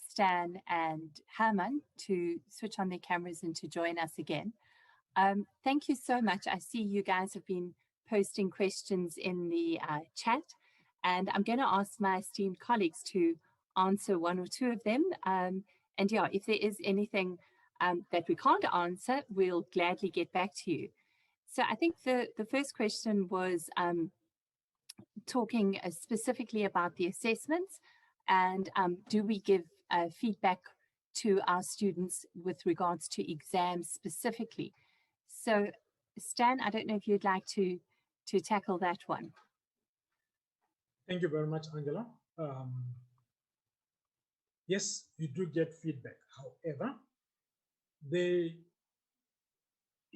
Stan and Herman to switch on their cameras and to join us again. Thank you so much. I see you guys have been posting questions in the chat, and I'm going to ask my esteemed colleagues to answer one or two of them. And yeah, if there is anything that we can't answer, we'll gladly get back to you. So I think the first question was talking specifically about the assessments, and do we give feedback to our students with regards to exams specifically? So Stan, I don't know if you'd like to tackle that one. Thank you very much, Angela. Yes, you do get feedback. However, there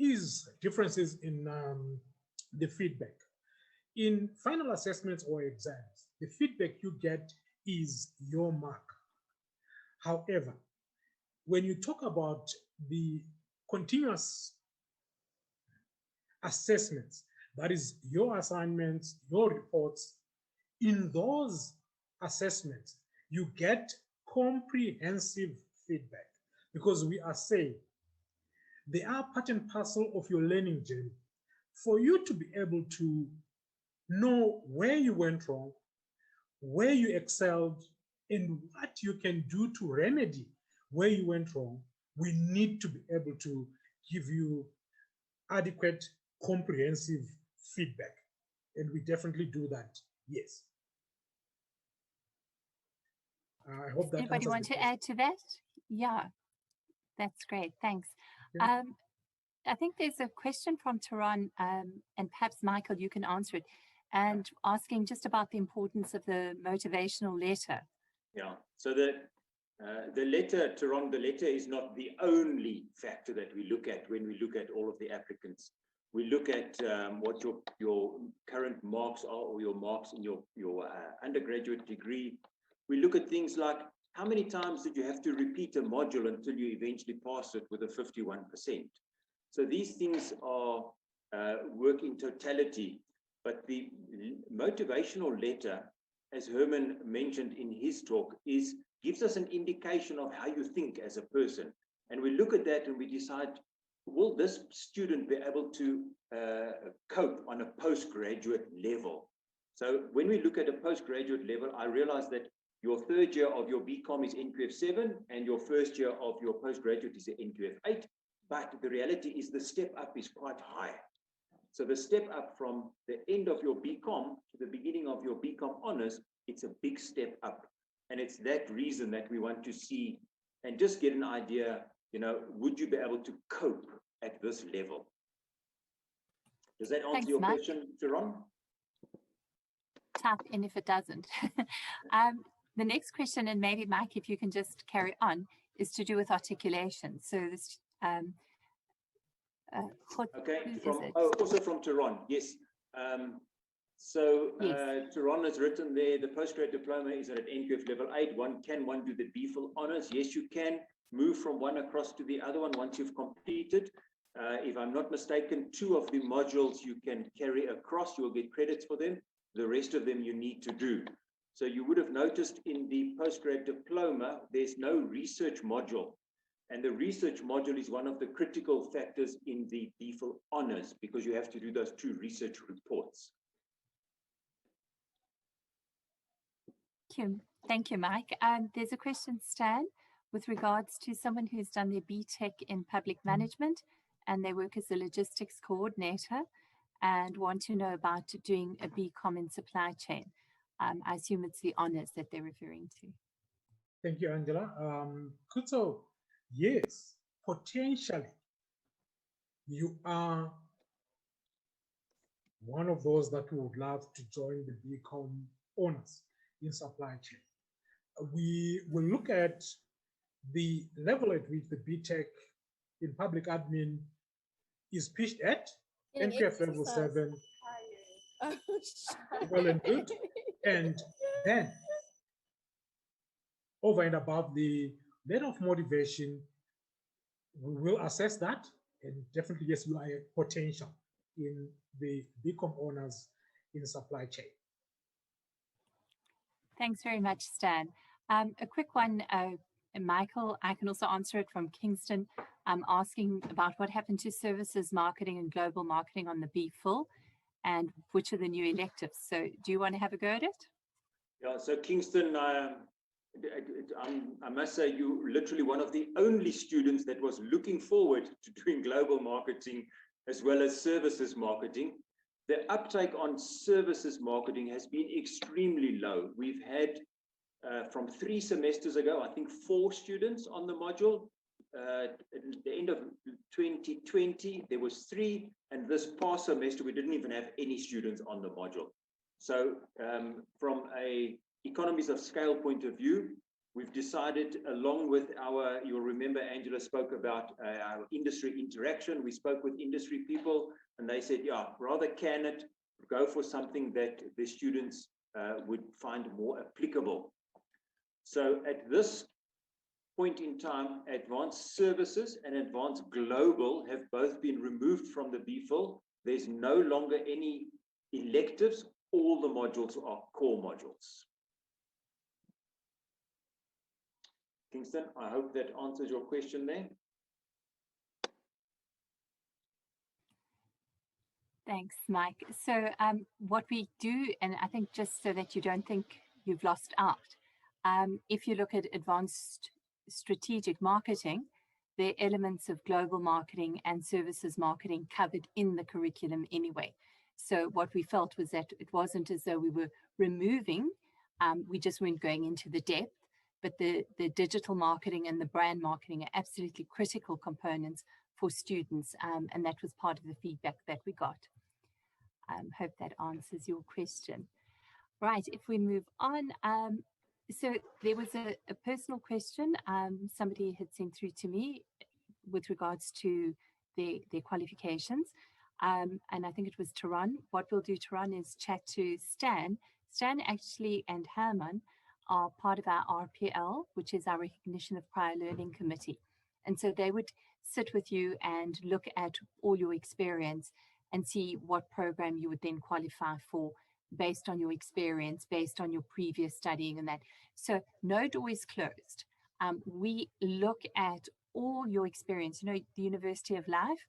is differences in the feedback. In final assessments or exams, the feedback you get is your mark. However, when you talk about the continuous assessments, that is your assignments, your reports, in those assessments, you get comprehensive feedback, because we are saying they are part and parcel of your learning journey. For you to be able to know where you went wrong, where you excelled, and what you can do to remedy where you went wrong, we need to be able to give you adequate, comprehensive feedback. And we definitely do that, yes. I hope that anybody want to add to that? Yeah, that's great, thanks. Yeah. I think there's a question from Tehran, and perhaps Michael, you can answer it, and asking just about the importance of the motivational letter. Yeah, so the letter, Tehran, the letter is not the only factor that we look at when we look at all of the applicants. We look at what your current marks are, or your marks in your undergraduate degree. We look at things like how many times did you have to repeat a module until you eventually pass it with a 51%. So these things are work in totality, but the motivational letter, as Herman mentioned in his talk, gives us an indication of how you think as a person. And we look at that and we decide, will this student be able to cope on a postgraduate level? So when we look at a postgraduate level, I realize that your third year of your BCom is NQF 7 and your first year of your postgraduate is NQF 8. But the reality is the step up is quite high. So the step up from the end of your BCom to the beginning of your BCom honors, it's a big step up. And it's that reason that we want to see and just get an idea, would you be able to cope at this level? Does that answer your question, Sharon? Type in if it doesn't. The next question, and maybe Mike, if you can just carry on, is to do with articulation. So this okay, also from Tehran, yes. Tehran has written there, the postgrad diploma is at NQF level 8. Can one do the BPhil honors? Yes, you can move from one across to the other one once you've completed. If I'm not mistaken, 2 of the modules you can carry across, you'll get credits for them. The rest of them you need to do. So you would have noticed in the postgrad diploma, there's no research module. And the research module is one of the critical factors in the BPhil honors, because you have to do those 2 research reports. Thank you, Mike. There's a question, Stan, with regards to someone who's done their BTech in public management and they work as a logistics coordinator and want to know about doing a BCom in supply chain. I assume it's the honors that they're referring to. Thank you, Angela. Kuto, yes, potentially you are one of those that would love to join the BCom honors in supply chain. We will look at the level at which the BTech in public admin is pitched at, NQF level 7, well and good. And then over and above the letter of motivation, we will assess that, and definitely, yes, you are a potential in the BCom honors in supply chain. Thanks very much, Stan. A quick one, Michael, I can also answer it from Kingston, asking about what happened to services marketing and global marketing on the BPhil and which are the new electives. So do you want to have a go at it? Yeah, so Kingston, I must say you literally one of the only students that was looking forward to doing global marketing as well as services marketing. The uptake on services marketing has been extremely low. We've had, from 3 semesters ago, I think 4 students on the module. At the end of 2020, there was 3, and this past semester, we didn't even have any students on the module. So from a economies of scale point of view, we've decided, along with our, you'll remember Angela spoke about our industry interaction. We spoke with industry people, and they said, yeah, rather can it, go for something that the students would find more applicable. So at this point in time, advanced services and advanced global have both been removed from the BPhil. There's no longer any electives. All the modules are core modules. Kingston, I hope that answers your question there. Thanks, Mike. So what we do, and I think just so that you don't think you've lost out, if you look at advanced strategic marketing, there are elements of global marketing and services marketing covered in the curriculum anyway. So what we felt was that it wasn't as though we were removing, we just weren't going into the depth, but the digital marketing and the brand marketing are absolutely critical components for students, and that was part of the feedback that we got. Hope that answers your question. Right, if we move on, so there was a personal question somebody had sent through to me with regards to their qualifications. And I think it was Taran. What we'll do, Taran, is chat to Stan. Stan actually and Herman are part of our RPL, which is our Recognition of Prior Learning Committee. And so they would sit with you and look at all your experience and see what program you would then qualify for based on your experience, based on your previous studying and that. So no door is closed. We look at all your experience, you know, the University of Life.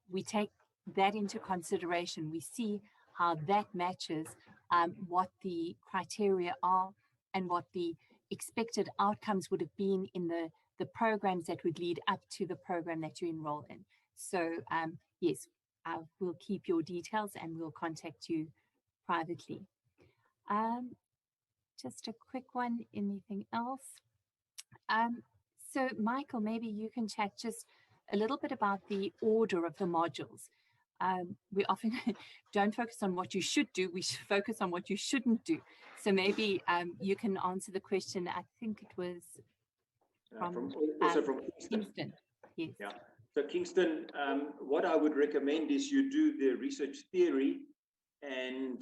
We take that into consideration. We see how that matches what the criteria are and what the expected outcomes would have been in the programs that would lead up to the program that you enroll in. So yes, we'll keep your details and we'll contact you privately. Just a quick one, anything else? So Michael, maybe you can chat just a little bit about the order of the modules. We often don't focus on what you should do, we should focus on what you shouldn't do. So maybe you can answer the question, I think it was from Kingston. Yes. Yeah. So Kingston, what I would recommend is you do the research theory and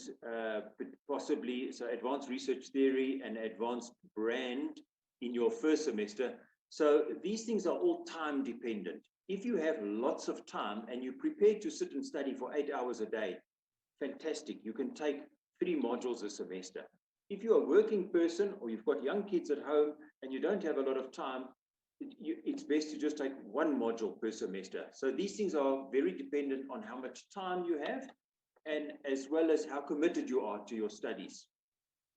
possibly, so advanced research theory and advanced brand in your first semester. So these things are all time dependent. If you have lots of time and you're prepared to sit and study for 8 hours a day, fantastic. You can take 3 modules a semester. If you're a working person or you've got young kids at home and you don't have a lot of time, it's best to just take 1 module per semester. So these things are very dependent on how much time you have and as well as how committed you are to your studies.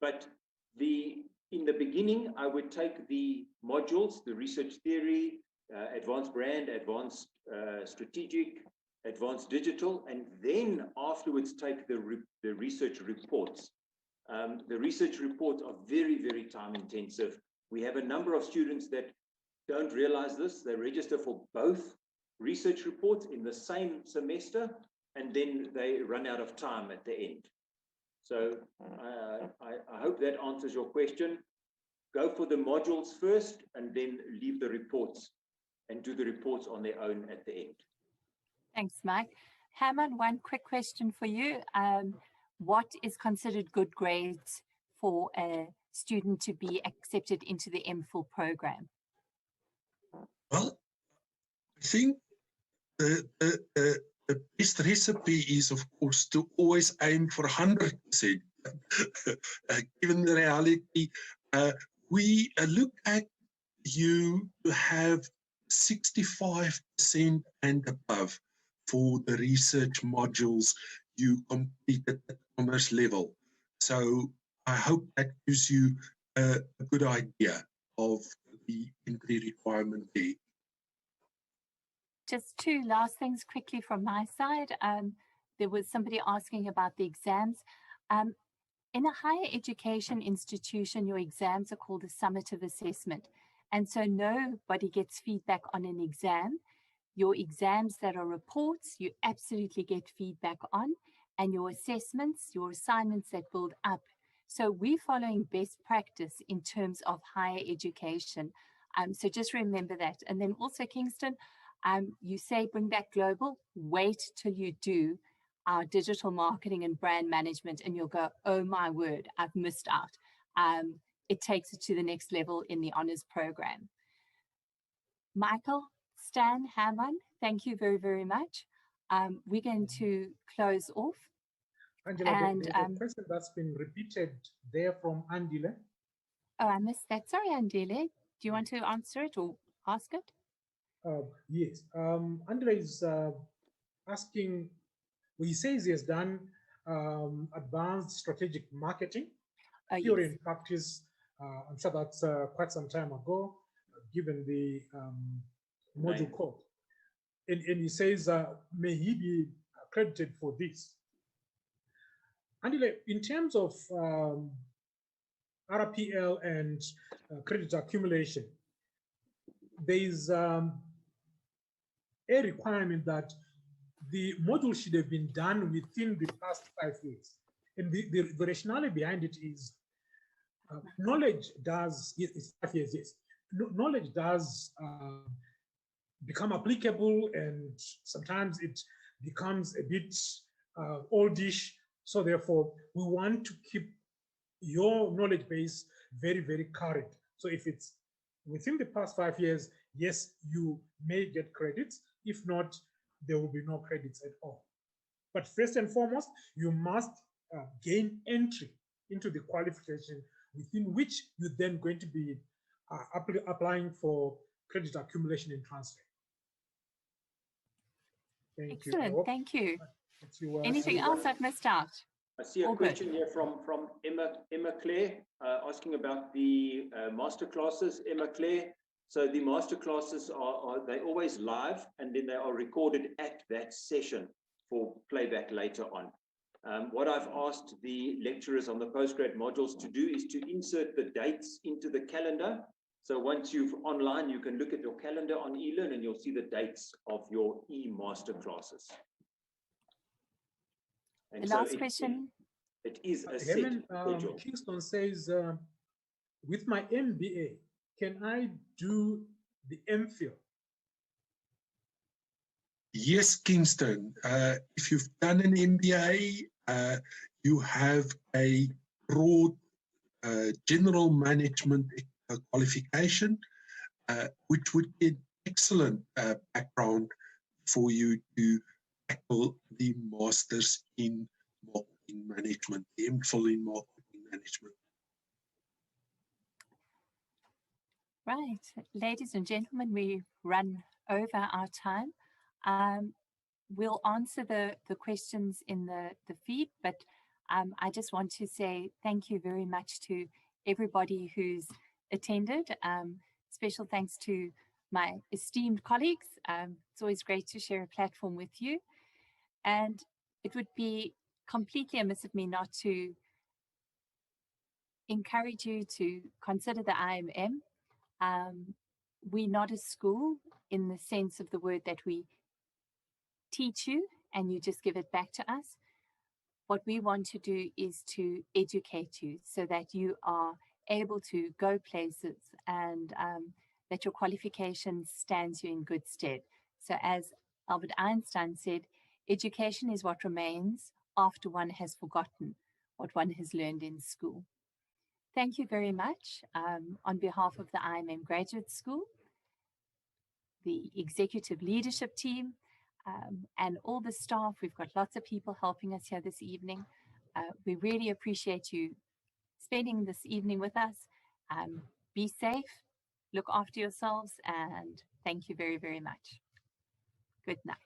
But in the beginning, I would take the modules, the research theory, advanced brand, advanced strategic, advanced digital, and then afterwards take the research reports. The research reports are very, very time intensive. We have a number of students that don't realize this. They register for both research reports in the same semester, and then they run out of time at the end. So I hope that answers your question. Go for the modules first and then leave the reports and do the reports on their own at the end. Thanks, Mike. Herman, one quick question for you. What is considered good grades for a student to be accepted into the MPhil program? Well, I think the best recipe is, of course, to always aim for 100%. Given the reality, we look at you to have 65% and above for the research modules you completed at honors level. So I hope that gives you a good idea of the entry requirement there. Just two last things quickly from my side. There was somebody asking about the exams. In a higher education institution, your exams are called a summative assessment. And so nobody gets feedback on an exam. Your exams that are reports, you absolutely get feedback on, and your assessments, your assignments that build up. So we're following best practice in terms of higher education. So just remember that. And then also Kingston, you say bring back global, wait till you do our digital marketing and brand management, and you'll go, oh my word, I've missed out. It takes it to the next level in the honors program. Michael, Stan, Haman, thank you very, very much. We're going to close off. Angela, there's a question that's been repeated there from Andile. Oh, I missed that. Sorry, Andile. Do you want to answer it or ask it? Yes. Andile is asking, well, he says he has done advanced strategic marketing, theory and practice. I'm sure that's quite some time ago, given the module code. And he says, may he be accredited for this? Andile, in terms of RPL and credit accumulation, there is a requirement that the module should have been done within the past 5 years. And the rationale behind it is knowledge does, it's 5 years, yes. Knowledge does become applicable, and sometimes it becomes a bit oldish. So therefore, we want to keep your knowledge base very, very current. So if it's within the past 5 years, yes, you may get credits. If not, there will be no credits at all. But first and foremost, you must gain entry into the qualification within which you're then going to be applying for credit accumulation and transfer. Excellent, thank you. Anything else I've missed out? I see a question here from Emma Claire asking about the master classes. Emma Claire, so the master classes they always live, and then they are recorded at that session for playback later on. What I've asked the lecturers on the postgrad modules to do is to insert the dates into the calendar. So once you've online, you can look at your calendar on eLearn and you'll see the dates of your e-master classes. And the last question. It is a set schedule. Kingston says, with my MBA, can I do the MPhil? Yes, Kingston. If you've done an MBA, you have a broad general management qualification, which would be an excellent background for you to tackle the masters in marketing management, the MPhil in marketing management. Right, ladies and gentlemen, we've run over our time. We'll answer the questions in the feed, but I just want to say thank you very much to everybody who's attended. Special thanks to my esteemed colleagues. It's always great to share a platform with you. And it would be completely amiss of me not to encourage you to consider the IMM. We're not a school in the sense of the word that we teach you and you just give it back to us. What we want to do is to educate you so that you are able to go places and that your qualification stands you in good stead. So as Albert Einstein said, education is what remains after one has forgotten what one has learned in school. Thank you very much on behalf of the IMM Graduate School, the executive leadership team, and all the staff. We've got lots of people helping us here this evening. We really appreciate you spending this evening with us. Be safe, look after yourselves, and thank you very, very much. Good night.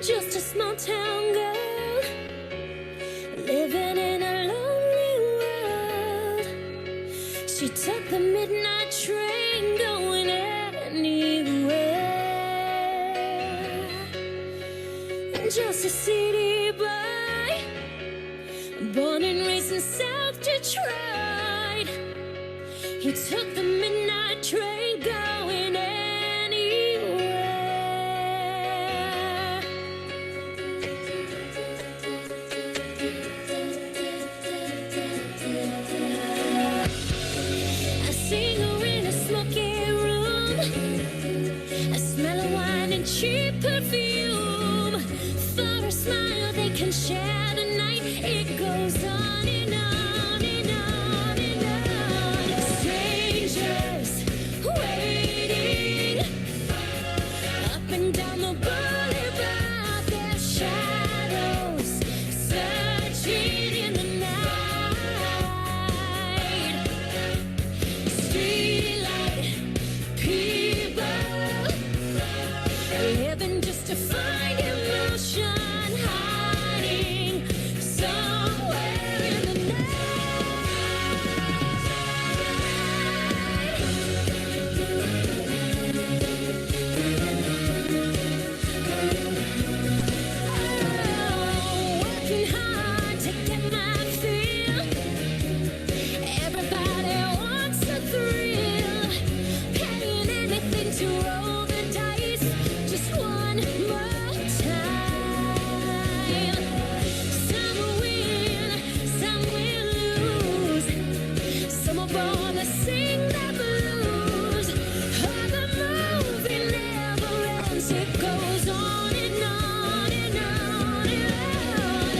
just a small town girl living in a lonely world. She took the midnight train going anywhere. Just a city boy, born and raised in South Detroit. He took the midnight train going anywhere. I see her in a smoky room, a smell of wine and cheap perfume. For a smile they can share the night. It goes on and on and on and on. Strangers waiting up and down the boulevard. Their shadows searching in the night. Streetlight people living just to find emotion, hiding somewhere in the working hard to get my fill. Everybody wants a thrill, paying anything to roll the dice just one more time. Some will win, some will lose. Some are born to sing the blues. Oh, the movie never ends. It goes on and on and on and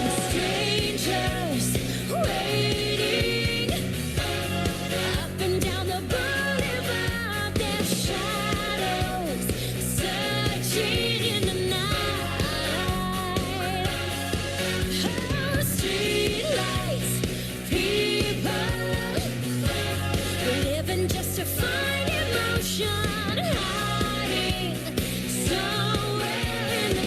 on. Strangers waiting up and down the boulevard. Their shadows searching in the night. Oh, streetlights, people living just to find emotion, hiding somewhere in the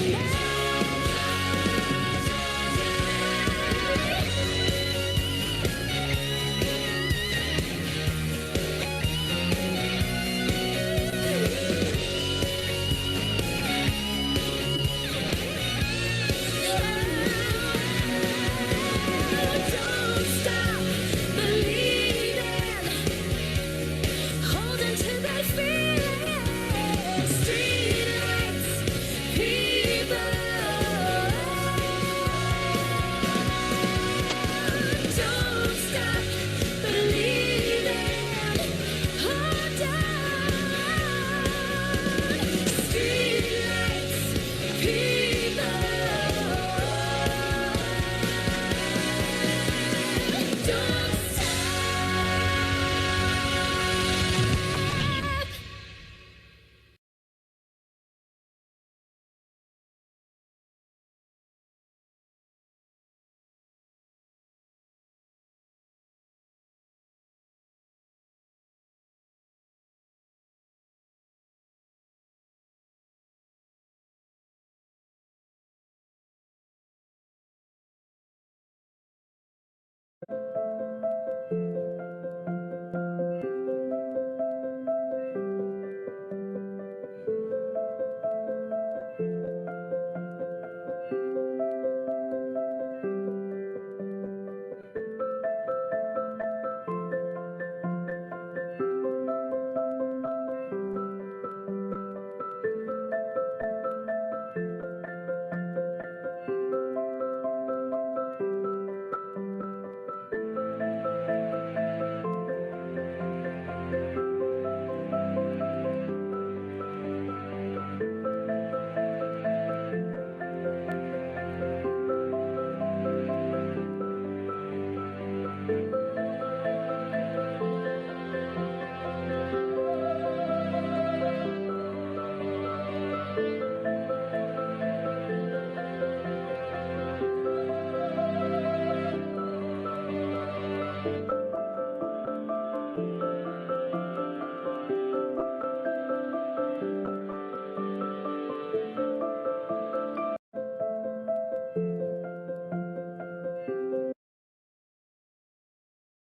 Don't stop believing, holding to that feeling. Streetlights, people. Don't stop believing. Hold on. Streetlights, people. Don't stop.